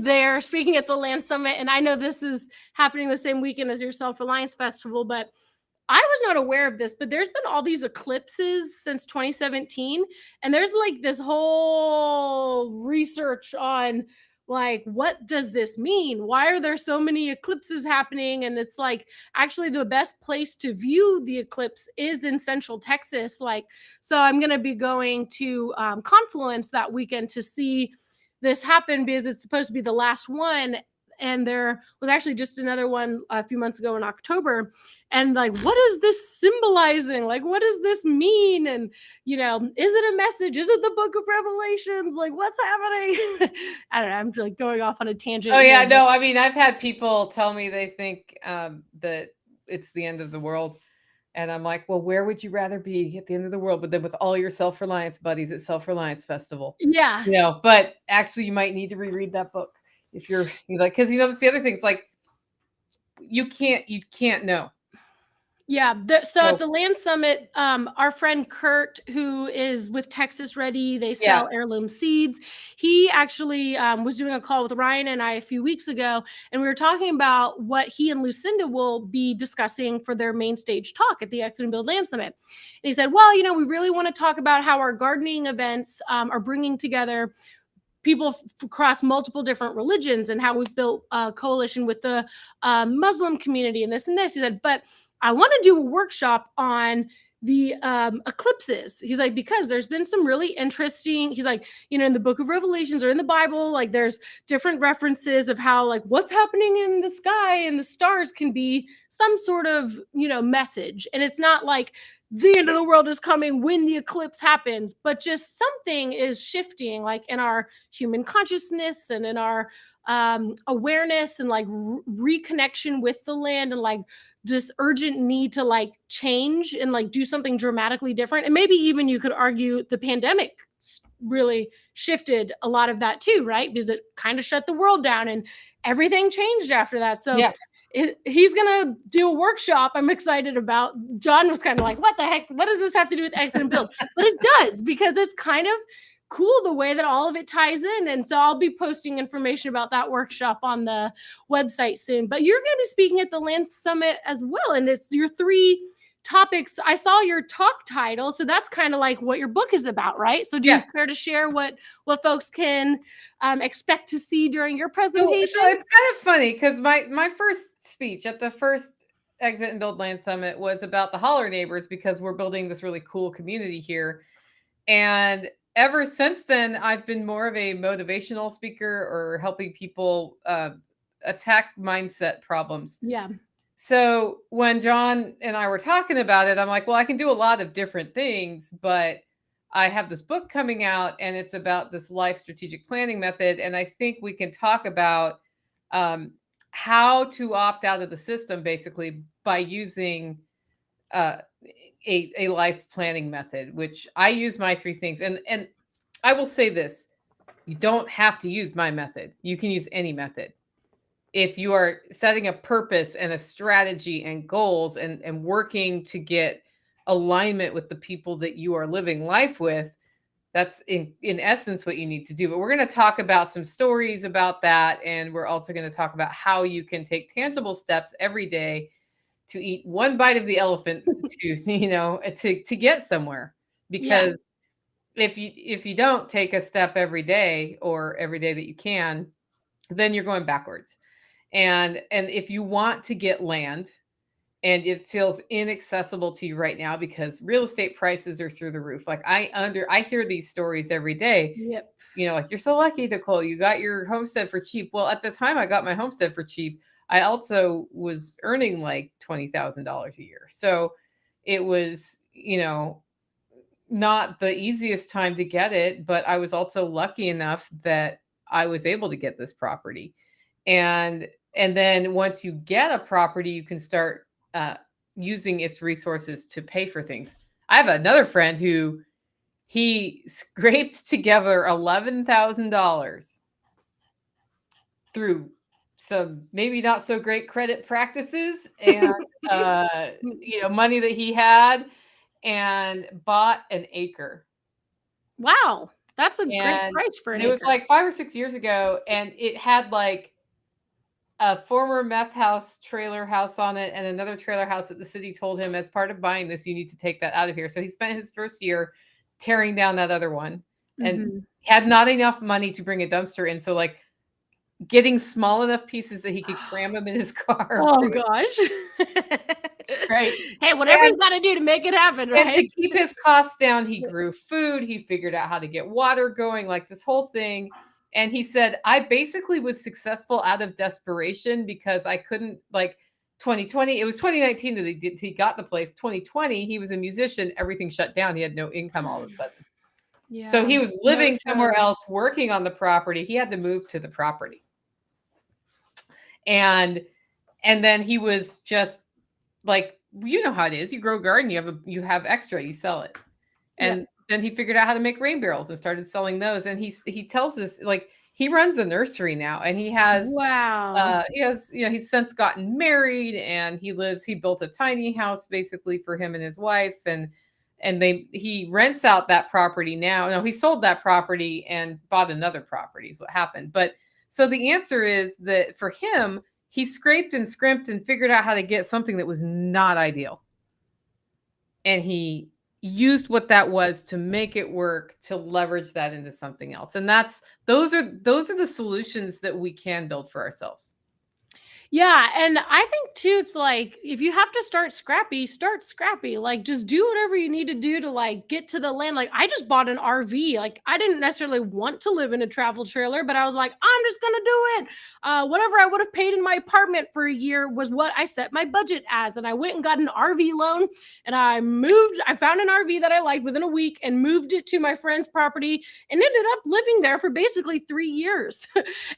there speaking at the Land Summit, and I know this is happening the same weekend as your Self Reliance Festival, but I was not aware of this, but there's been all these eclipses since 2017, and there's like this whole research on like, what does this mean? Why are there so many eclipses happening? And it's like, actually the best place to view the eclipse is in Central Texas. Like, so I'm going to be going to Confluence that weekend to see this happen, because it's supposed to be the last one. And there was actually just another one a few months ago in October. And like, what is this symbolizing? Like, what does this mean? And, you know, is it a message? Is it the book of Revelations? Like, what's happening? I don't know. I'm like going off on a tangent. Oh yeah, here, no, I mean, I've had people tell me they think that it's the end of the world. And I'm like, well, where would you rather be at the end of the world? But then with all your self-reliance buddies at Self Reliance Festival. Yeah. You know, but actually you might need to reread that book if you're like, because, you know, that's the other thing. It's like, you can't know. Yeah. So at the Land Summit, our friend Kurt, who is with Texas Ready, they sell heirloom seeds. He actually was doing a call with Ryan and I a few weeks ago, and we were talking about what he and Lucinda will be discussing for their main stage talk at the Exit and Build Land Summit. And he said, well, you know, we really want to talk about how our gardening events are bringing together people across multiple different religions, and how we've built a coalition with the Muslim community and this and this. He said, but I want to do a workshop on the eclipses. He's like, because there's been some really interesting, he's like, you know, in the book of Revelations or in the Bible, like there's different references of how like what's happening in the sky and the stars can be some sort of, you know, message. And it's not like the end of the world is coming when the eclipse happens, but just something is shifting, like in our human consciousness and in our awareness and like reconnection with the land, and like this urgent need to like change and like do something dramatically different. And maybe even you could argue the pandemic really shifted a lot of that too, right? Because it kind of shut the world down and everything changed after that. So he's gonna do a workshop I'm excited about. John was kind of like, what the heck? What does this have to do with exit and build? But it does, because it's kind of cool the way that all of it ties in. And so I'll be posting information about that workshop on the website soon. But you're going to be speaking at the Land Summit as well, and it's your 3 topics. I saw your talk title, so that's kind of like what your book is about, right? So do you care to share what folks can expect to see during your presentation? So it's kind of funny, because my first speech at the first Exit and Build Land Summit was about the Holler neighbors, because we're building this really cool community here. And ever since then, I've been more of a motivational speaker, or helping people attack mindset problems. Yeah. So when John and I were talking about it, I'm like, well, I can do a lot of different things, but I have this book coming out, and it's about this life strategic planning method. And I think we can talk about how to opt out of the system, basically, by using uh, a life planning method, which I use my three things. And I will say this, you don't have to use my method. You can use any method. If you are setting a purpose and a strategy and goals and working to get alignment with the people that you are living life with, that's in essence what you need to do. But we're going to talk about some stories about that. And we're also going to talk about how you can take tangible steps every day to eat one bite of the elephant to get somewhere. Yeah. Because if you don't take a step every day or every day that you can, then you're going backwards. And if you want to get land and it feels inaccessible to you right now because real estate prices are through the roof. Like I hear these stories every day. Yep. Like, you're so lucky, Nicole, you got your homestead for cheap. Well, at the time I got my homestead for cheap, I also was earning like $20,000 a year. So it was, not the easiest time to get it, but I was also lucky enough that I was able to get this property. And then once you get a property, you can start using its resources to pay for things. I have another friend who he scraped together $11,000 through some maybe not so great credit practices and money that he had, and bought an acre. Wow. That's a great And price for an it was acre. like 5 or 6 years ago, and it had like a former meth house trailer house on it and another trailer house that the city told him, as part of buying this, you need to take that out of here. So he spent his first year tearing down that other one and had not enough money to bring a dumpster in. So like getting small enough pieces that he could cram them in his car. Oh gosh. Right. Hey, whatever you got to do to make it happen, right? And to keep his costs down, he grew food. He figured out how to get water going, like this whole thing. And he said, I basically was successful out of desperation because I couldn't, like, 2020, it was 2019 that he got the place. 2020, he was a musician. Everything shut down. He had no income all of a sudden. Yeah. So he was living somewhere else, working on the property. He had to move to the property. And then he was just like, you know how it is. You grow a garden, you have extra, you sell it. And then he figured out how to make rain barrels and started selling those. And he tells us, like, he runs a nursery now, and he has he's since gotten married, and he built a tiny house basically for him and his wife, and he rents out that property now. No, he sold that property and bought another property is what happened. But so the answer is that for him, he scraped and scrimped and figured out how to get something that was not ideal. And he used what that was to make it work, to leverage that into something else. And those are the solutions that we can build for ourselves. Yeah. And I think too, it's like, if you have to start scrappy, like just do whatever you need to do to like get to the land. Like I just bought an RV. Like I didn't necessarily want to live in a travel trailer, but I was like, I'm just going to do it. Whatever I would have paid in my apartment for a year was what I set my budget as. And I went and got an RV loan, and I found an RV that I liked within a week and moved it to my friend's property and ended up living there for basically 3 years.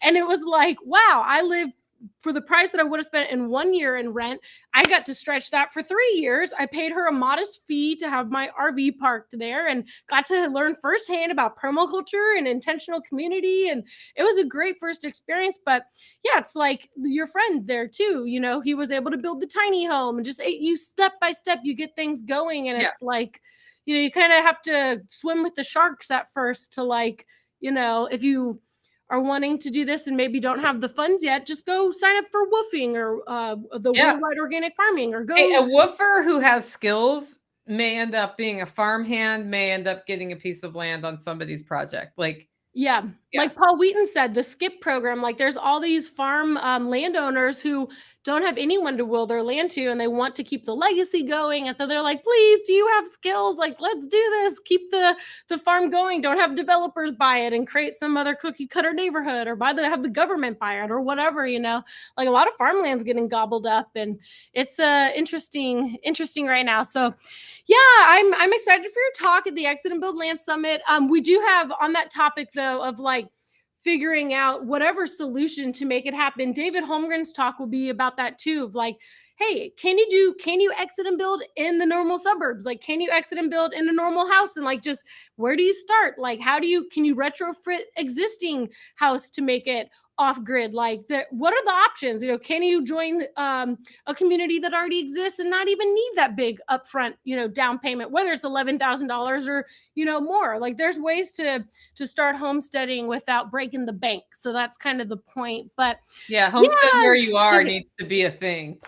And it was like, wow, I lived for the price that I would have spent in 1 year in rent. I got to stretch that for 3 years. I paid her a modest fee to have my RV parked there and got to learn firsthand about permaculture and intentional community. And it was a great first experience. But yeah, it's like your friend there too. He was able to build the tiny home, and just you step by step, you get things going. And it's like, you kind of have to swim with the sharks at first to like, if you are wanting to do this and maybe don't have the funds yet, just go sign up for woofing or the worldwide organic farming, or go. A woofer who has skills may end up being a farmhand, may end up getting a piece of land on somebody's project. Like, yeah, like Paul Wheaton said, the SKIP program, like there's all these farm landowners who don't have anyone to will their land to, and they want to keep the legacy going. And so they're like, please, do you have skills? Like, let's do this. Keep the farm going. Don't have developers buy it and create some other cookie cutter neighborhood, or have the government buy it, or whatever, like a lot of farmland's getting gobbled up, and it's interesting right now. So yeah, I'm excited for your talk at the Exit and Build Land Summit. We do have on that topic though of like figuring out whatever solution to make it happen. David Holmgren's talk will be about that too, of like, hey, can you exit and build in the normal suburbs? Like, can you exit and build in a normal house? And like, just where do you start? Like, can you retrofit existing house to make it off grid? Like, what are the options? Can you join a community that already exists and not even need that big upfront, down payment, whether it's $11,000 or, more? Like, there's ways to start homesteading without breaking the bank. So that's kind of the point. But yeah, homestead where you are needs to be a thing.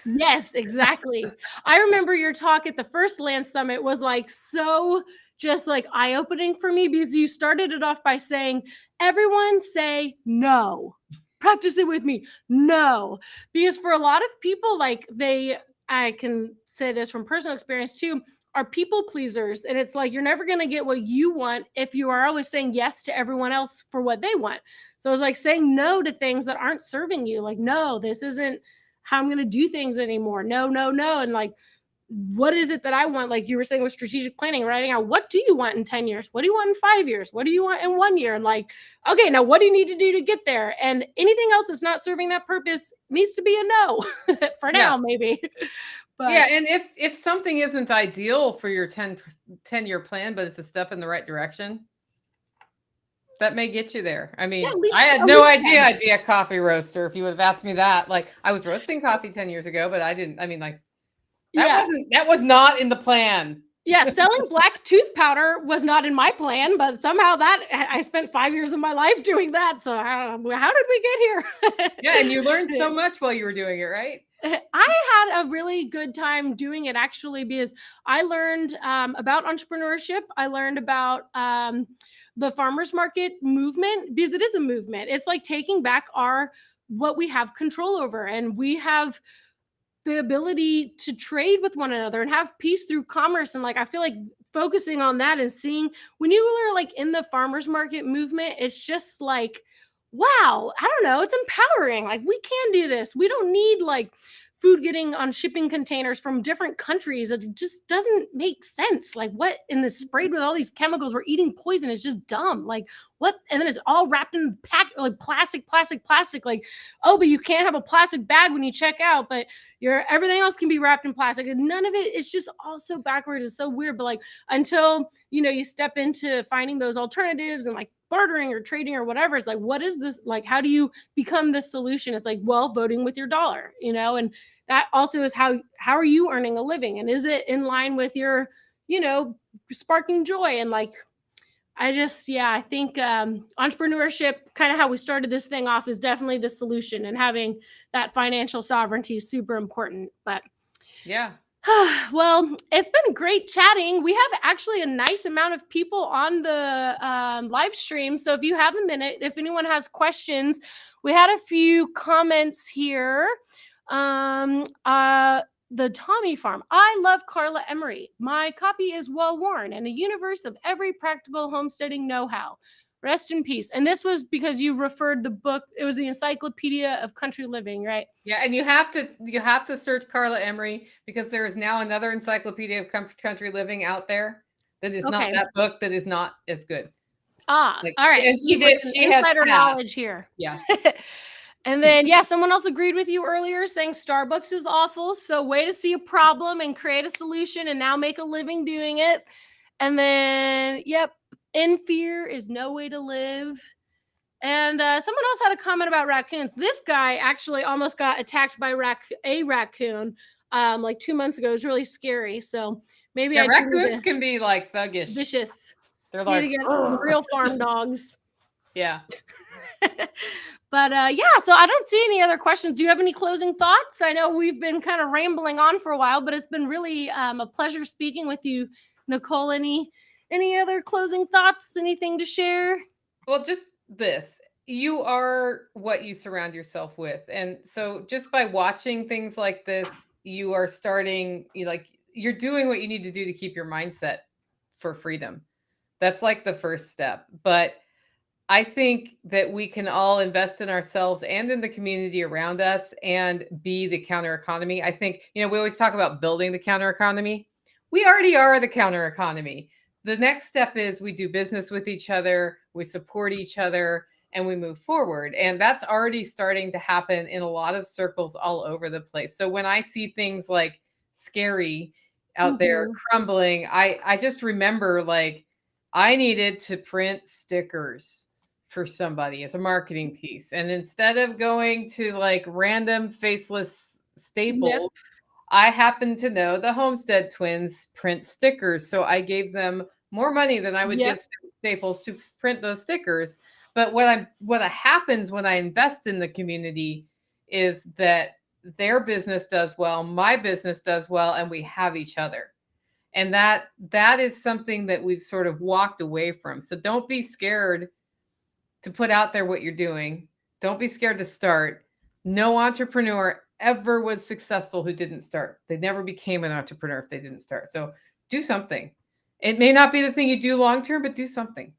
Yes, exactly. I remember your talk at the first Land Summit was like so just like eye-opening for me, because you started it off by saying, everyone say no. Practice it with me. No. Because for a lot of people, like I can say this from personal experience too, are people pleasers. And it's like, you're never going to get what you want if you are always saying yes to everyone else for what they want. So it's like saying no to things that aren't serving you. Like, no, this isn't how I'm going to do things anymore. No. And like, what is it that I want? Like you were saying with strategic planning, writing out, what do you want in 10 years? What do you want in 5 years? What do you want in 1 year? And like, okay, now what do you need to do to get there? And anything else that's not serving that purpose needs to be a no for now, maybe. But yeah. And if something isn't ideal for your 10-year plan, but it's a step in the right direction, that may get you there. I mean, I had no idea I'd be a coffee roaster if you would have asked me that. Like, I was roasting coffee 10 years ago, but I didn't. I mean, like, that was not in the plan. Yeah, selling black tooth powder was not in my plan, but somehow I spent 5 years of my life doing that. So how did we get here? Yeah, and you learned so much while you were doing it, right? I had a really good time doing it, actually, because I learned about entrepreneurship. I learned about the farmers market movement, because it is a movement. It's like taking back what we have control over, and we have the ability to trade with one another and have peace through commerce. And like, I feel like focusing on that and seeing when you are like in the farmers market movement, it's just like, wow, I don't know, it's empowering. Like, we can do this. We don't need like food getting on shipping containers from different countries. It just doesn't make sense. Like, what in this sprayed with all these chemicals, we're eating poison, is just dumb. Like, what? And then it's all wrapped in like plastic. Like, oh, but you can't have a plastic bag when you check out, but everything else can be wrapped in plastic. And none of it, it's just all so backwards. It's so weird. But like, until, you step into finding those alternatives and like bartering or trading or whatever, it's like, what is this? Like, how do you become this solution? It's like, well, voting with your dollar, and that also is how are you earning a living? And is it in line with your, sparking joy? And like, I think entrepreneurship, kind of how we started this thing off, is definitely the solution, and having that financial sovereignty is super important. But yeah. Well, it's been great chatting. We have actually a nice amount of people on the live stream. So if you have a minute, if anyone has questions, we had a few comments here. The Tommy Farm. I love Carla Emery. My copy is well worn and a universe of every practical homesteading know-how. Rest in peace. And this was because you referred the book. It was the Encyclopedia of Country Living, right? Yeah, and you have to search Carla Emery, because there is now another Encyclopedia of Country Living out there that is not that book, that is not as good. All right. She has insider knowledge here. Yeah. And then, someone else agreed with you earlier, saying Starbucks is awful. So way to see a problem and create a solution and now make a living doing it. And then, in fear is no way to live. And someone else had a comment about raccoons. This guy actually almost got attacked by a raccoon like 2 months ago. It was really scary. So maybe raccoons can be like thuggish. Vicious. They're like some real farm dogs. Yeah. But so I don't see any other questions. Do you have any closing thoughts? I know we've been kind of rambling on for a while, but it's been really a pleasure speaking with you, Nicole. Any other closing thoughts? Anything to share? Well, just this. You are what you surround yourself with. And so just by watching things like this, you are starting, you're doing what you need to do to keep your mindset for freedom. That's like the first step. But I think that we can all invest in ourselves and in the community around us and be the counter economy. I think, we always talk about building the counter economy. We already are the counter economy. The next step is we do business with each other, we support each other, and we move forward. And that's already starting to happen in a lot of circles all over the place. So when I see things like scary out there Mhm. crumbling, I just remember, like, I needed to print stickers for somebody as a marketing piece. And instead of going to like random faceless Yep. staples, I happen to know the Homestead twins print stickers. So I gave them more money than I would give Yep. Staples to print those stickers. But what happens when I invest in the community is that their business does well, my business does well, and we have each other. And that is something that we've sort of walked away from. So don't be scared to put out there what you're doing. Don't be scared to start. No entrepreneur ever was successful who didn't start. They never became an entrepreneur if they didn't start. So do something. It may not be the thing you do long term, but do something.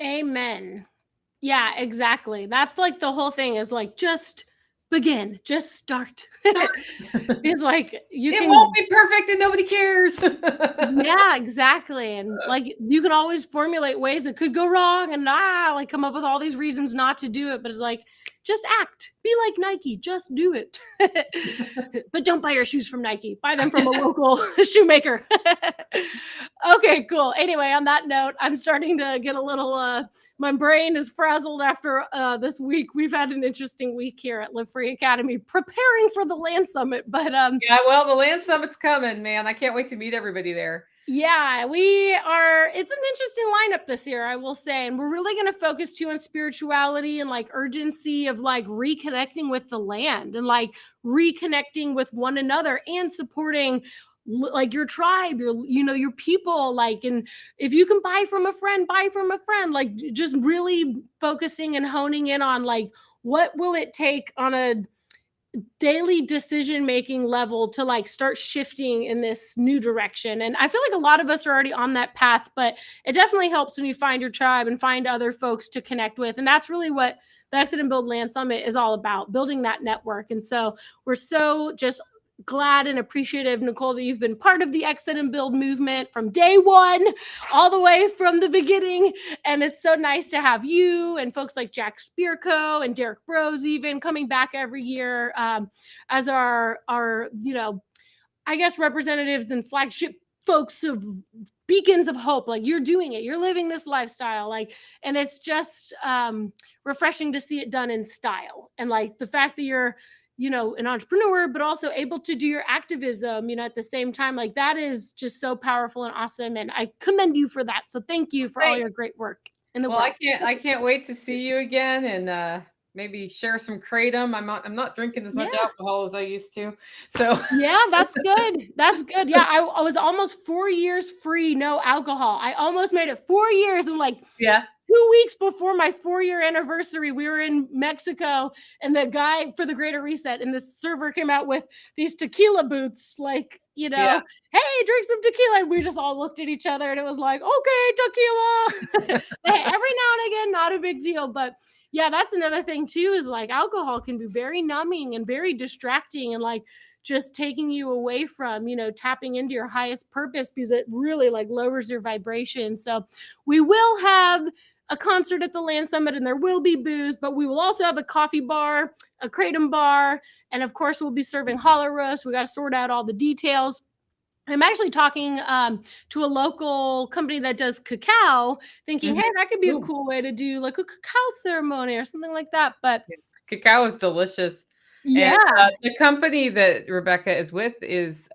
Amen. Yeah, exactly. That's like the whole thing is like just begin, just start. It's like you It won't can. be perfect and nobody cares. Yeah, exactly. And like you can always formulate ways it could go wrong and like come up with all these reasons not to do it. But it's like, just act. Be like Nike. Just do it. But don't buy your shoes from Nike. Buy them from a local shoemaker. Okay, cool. Anyway, on that note, I'm starting to get a little my brain is frazzled after this week. We've had an interesting week here at Live Free Academy preparing for the Land Summit. But Yeah, well, the Land Summit's coming, man. I can't wait to meet everybody there. yeah, it's an interesting lineup this year, I will say. And we're really going to focus too on spirituality and like urgency of like reconnecting with the land and like reconnecting with one another and supporting like your tribe, your people. Like, and if you can buy from a friend, buy from a friend. Like, just really focusing and honing in on like what will it take on a daily decision making level to like start shifting in this new direction. And I feel like a lot of us are already on that path, but it definitely helps when you find your tribe and find other folks to connect with. And that's really what the Exit and Build Land Summit is all about, building that network. And so we're so just glad and appreciative, Nicole, that you've been part of the Exit and Build movement from day one, all the way from the beginning. And it's so nice to have you and folks like Jack Spearco and Derek Bros even coming back every year as our I guess representatives and flagship folks of beacons of hope. Like, you're doing it, you're living this lifestyle, like, and it's just refreshing to see it done in style. And like the fact that you're an entrepreneur but also able to do your activism at the same time, like that is just so powerful and awesome, and I commend you for that. So thank you for all your Thanks. great work in the Well, world. I can't wait to see you again and maybe share some kratom. I'm not drinking as much Yeah. alcohol as I used to. So Yeah, that's good. That's good. Yeah, I was almost 4 years free, no alcohol. I almost made it 4 years, and like yeah. 2 weeks before my 4-year anniversary, we were in Mexico, and the guy for the Greater Reset and the server came out with these tequila boots, like, Yeah. hey, drink some tequila. And we just all looked at each other, and it was like, okay, tequila. Hey, every now and again, not a big deal. But yeah, that's another thing too, is like alcohol can be very numbing and very distracting and like just taking you away from, tapping into your highest purpose, because it really like lowers your vibration. So we will have a concert at the Land Summit, and there will be booze, but we will also have a coffee bar, a kratom bar, and of course we'll be serving hollow roast. We got to sort out all the details. I'm actually talking to a local company that does cacao, thinking, Mhm. hey, that could be a Ooh, cool way to do like a cacao ceremony or something like that. But cacao is delicious. And yeah. the company that Rebecca is with is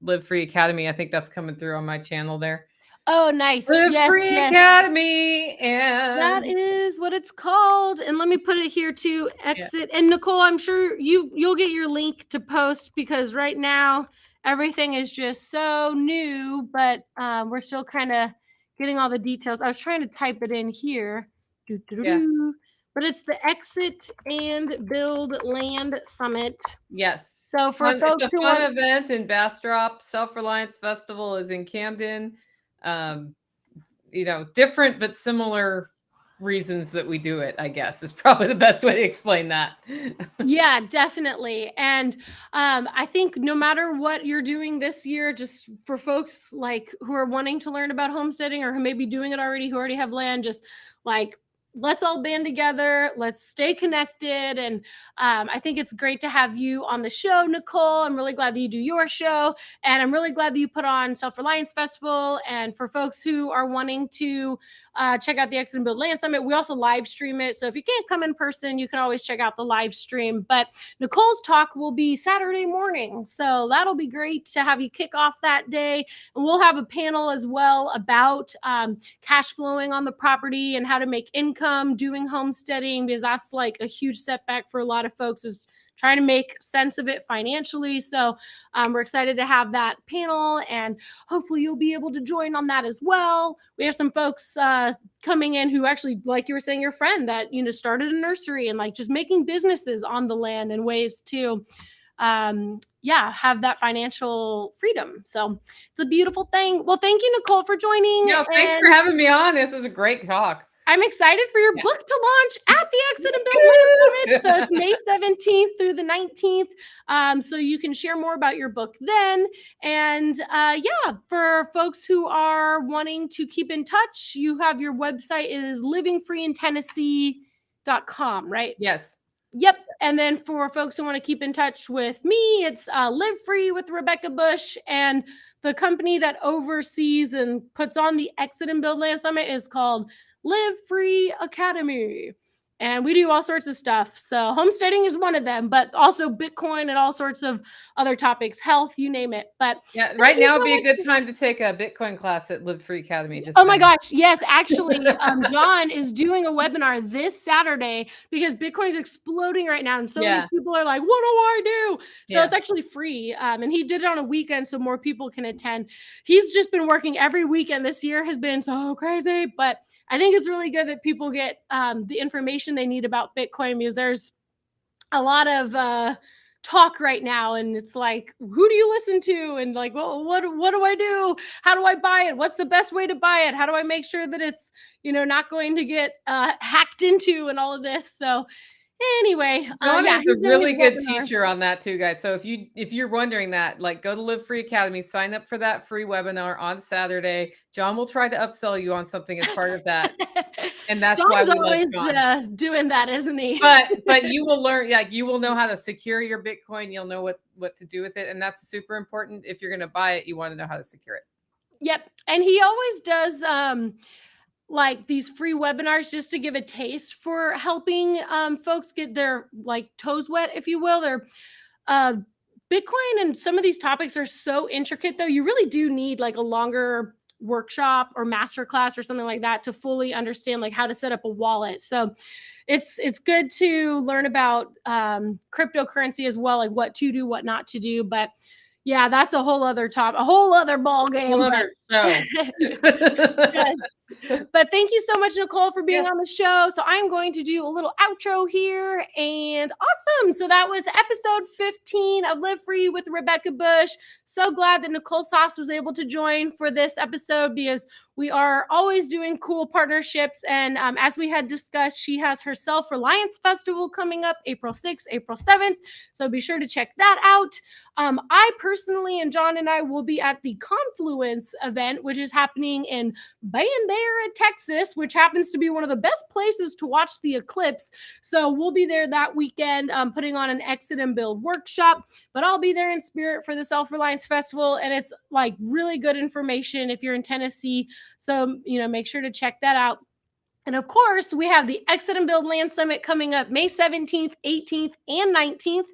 Live Free Academy. I think that's coming through on my channel there. Oh, nice. Live Yes, Free yes. Academy. That And is what it's called. And let me put it here to yeah. exit. And Nicole, I'm sure you'll get your link to post, because right now everything is just so new, but we're still kind of getting all the details. I was trying to type it in here. Yeah. Doo-doo-doo-doo. But it's the Exit and Build Land Summit. Yes. So for It's folks a who fun want, event in Bastrop. Self Reliance Festival is in Camden. Um, different but similar reasons that we do it, I guess, is probably the best way to explain that. yeah, definitely. And I think no matter what you're doing this year, just for folks like who are wanting to learn about homesteading or who may be doing it already, who already have land, just like let's all band together, let's stay connected. And I think it's great to have you on the show, Nicole. I'm really glad that you do your show, and I'm really glad that you put on Self Reliance Festival. And for folks who are wanting to check out the Exit and Build Land Summit, we also live stream it. So if you can't come in person, you can always check out the live stream. But Nicole's talk will be Saturday morning, so that'll be great to have you kick off that day. And we'll have a panel as well about cash flowing on the property and how to make income doing homesteading, because that's like a huge setback for a lot of folks, is trying to make sense of it financially. So we're excited to have that panel, and hopefully you'll be able to join on that as well. We have some folks coming in who actually, like you were saying, your friend that, started a nursery and like just making businesses on the land and ways to have that financial freedom. So it's a beautiful thing. Well, thank you, Nicole, for joining. No, thanks for having me on. This was a great talk. I'm excited for your book to launch at the Exit and Build Land Summit. So it's May 17th through the 19th. So you can share more about your book then. And for folks who are wanting to keep in touch, you have your website is livingfreeintennessee.com, right? Yes. Yep. And then for folks who want to keep in touch with me, it's Live Free with Rebecca Bush. And the company that oversees and puts on the Exit and Build Land Summit is called Live Free Academy. And we do all sorts of stuff. So homesteading is one of them, but also Bitcoin and all sorts of other topics, health, you name it. But yeah, right now would be a good time to take a Bitcoin class at Live Free Academy. Oh my gosh, yes, actually, John is doing a webinar this Saturday because Bitcoin is exploding right now, and so many people are like, "What do I do?" So it's actually free, and he did it on a weekend so more people can attend. He's just been working every weekend. This year has been so crazy, but I think it's really good that people get the information they need about Bitcoin, because there's a lot of talk right now, and it's like, who do you listen to, and like, well, what do I do, how do I buy it, what's the best way to buy it, how do I make sure that it's not going to get hacked into, and all of this. So anyway, John is a really good teacher on that too, guys. So if you're wondering that, like, go to Live Free Academy, sign up for that free webinar on Saturday. John will try to upsell you on something as part of that. And that's John's why we always like John. doing that, isn't he? But you will learn, you will know how to secure your Bitcoin. You'll know what to do with it. And that's super important. If you're going to buy it, you want to know how to secure it. Yep. And he always does like these free webinars just to give a taste for helping folks get their like toes wet, if you will. Their Bitcoin and some of these topics are so intricate, though. You really do need like a longer workshop or masterclass or something like that to fully understand like how to set up a wallet. So it's good to learn about cryptocurrency as well, like what to do, what not to do. But yeah, that's a whole other a whole other ball game. Whole other show. Yes. But thank you so much, Nicole, for being on the show. So I'm going to do a little outro here, and awesome. So that was episode 15 of Live Free with Rebecca Bush. So glad that Nicole Sauce was able to join for this episode, because we are always doing cool partnerships. And as we had discussed, she has her Self Reliance Festival coming up April 6th, April 7th. So be sure to check that out. I personally, and John and I, will be at the Confluence event, which is happening in Bandera, Texas, which happens to be one of the best places to watch the eclipse. So we'll be there that weekend, putting on an Exit and Build workshop, but I'll be there in spirit for the Self Reliance Festival. And it's like really good information if you're in Tennessee. So, make sure to check that out. And of course, we have the Exit and Build Land Summit coming up May 17th, 18th, and 19th.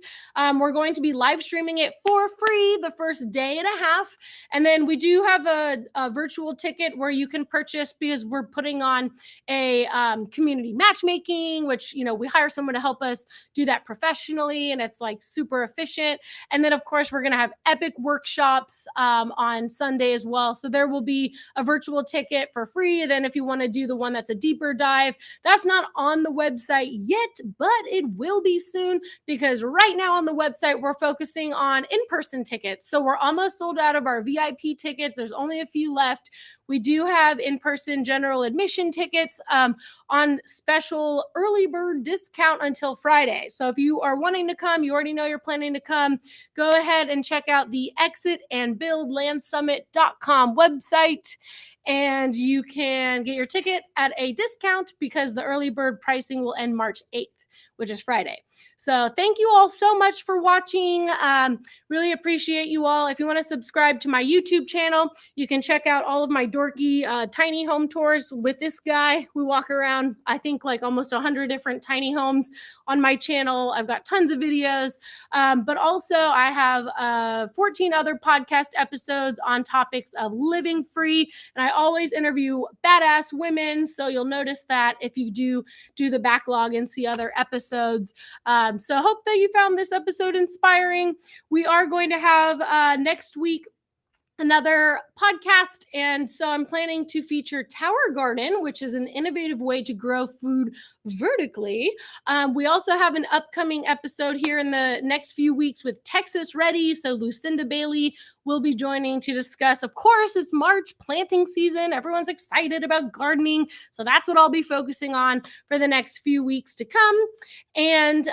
We're going to be live streaming it for free the first day and a half. And then we do have a virtual ticket where you can purchase, because we're putting on a community matchmaking, which, we hire someone to help us do that professionally. And it's like super efficient. And then, of course, we're going to have epic workshops on Sunday as well. So there will be a virtual ticket for free. And then if you want to do the one that's a deep deeper dive. That's not on the website yet, but it will be soon, because right now on the website, we're focusing on in-person tickets. So we're almost sold out of our VIP tickets. There's only a few left. We do have in-person general admission tickets on special early bird discount until Friday. So if you are wanting to come, you already know you're planning to come, go ahead and check out the exitandbuildlandsummit.com website, and you can get your ticket at a discount because the early bird pricing will end March 8th, which is Friday. So thank you all so much for watching. Really appreciate you all. If you want to subscribe to my YouTube channel, you can check out all of my dorky tiny home tours with this guy. We walk around, I think, like almost 100 different tiny homes on my channel. I've got tons of videos, but also I have 14 other podcast episodes on topics of living free. And I always interview badass women. So you'll notice that if you do the backlog and see other episodes. So I hope that you found this episode inspiring. We are going to have next week another podcast. And so I'm planning to feature Tower Garden, which is an innovative way to grow food vertically. We also have an upcoming episode here in the next few weeks with Texas Ready. So Lucinda Bailey will be joining to discuss, of course, it's March planting season. Everyone's excited about gardening. So that's what I'll be focusing on for the next few weeks to come. And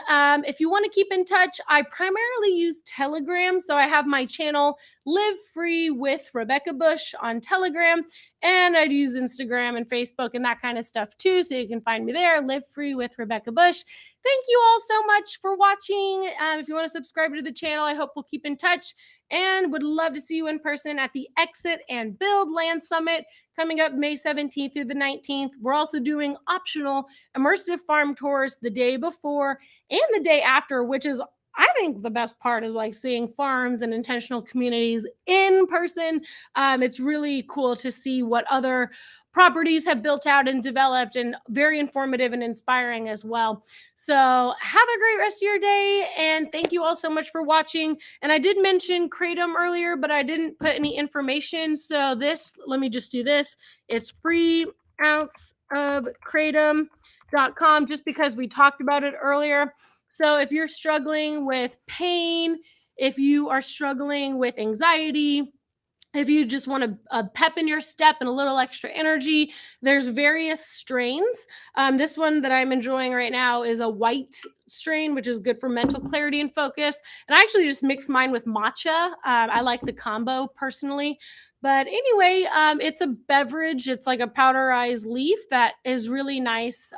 if you want to keep in touch, I primarily use Telegram. So I have my channel Live Free with Rebecca Bush on Telegram, and I'd use Instagram and Facebook and that kind of stuff too. So you can find me there, Live Free with Rebecca Bush. Thank you all so much for watching. If you want to subscribe to the channel, I hope we'll keep in touch, and would love to see you in person at the Exit and Build Land Summit coming up May 17th through the 19th. We're also doing optional immersive farm tours the day before and the day after, which is, I think, the best part is like seeing farms and intentional communities in person. It's really cool to see what other properties have built out and developed, and very informative and inspiring as well. So have a great rest of your day, and thank you all so much for watching. And I did mention Kratom earlier, but I didn't put any information. So this, let me just do this. It's free ounce of kratom.com, just because we talked about it earlier. So if you're struggling with pain, if you are struggling with anxiety, if you just want a pep in your step and a little extra energy, there's various strains. This one that I'm enjoying right now is a white strain, which is good for mental clarity and focus. And I actually just mix mine with matcha. I like the combo personally. But anyway, it's a beverage. It's like a powderized leaf that is really nice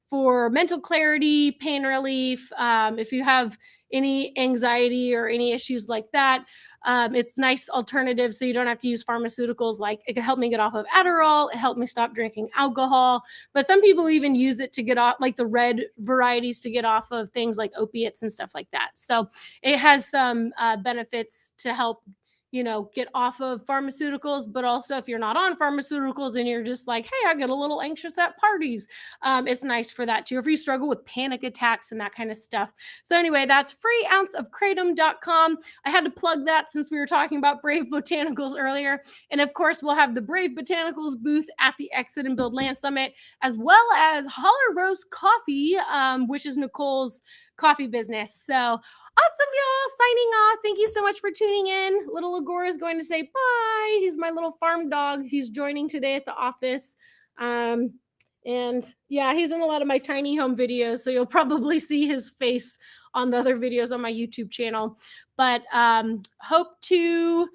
for mental clarity, pain relief. If you have any anxiety or any issues like that, it's nice alternative, so you don't have to use pharmaceuticals. Like, it could help me get off of Adderall. It helped me stop drinking alcohol. But some people even use it to get off, like the red varieties, to get off of things like opiates and stuff like that. So it has some benefits to help, get off of pharmaceuticals. But also, if you're not on pharmaceuticals and you're just like, hey, I get a little anxious at parties, it's nice for that too. If you struggle with panic attacks and that kind of stuff. So anyway, that's freeounceofkratom.com. I had to plug that since we were talking about Brave Botanicals earlier. And of course, we'll have the Brave Botanicals booth at the Exit and Build Land Summit, as well as Holler Roast Coffee, which is Nicole's coffee business. So awesome, y'all. Signing off. Thank you so much for tuning in. Little Agora is going to say bye. He's my little farm dog. He's joining today at the office. And yeah, he's in a lot of my tiny home videos, so you'll probably see his face on the other videos on my YouTube channel. But hope to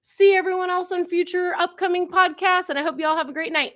see everyone else on future upcoming podcasts, and I hope you all have a great night.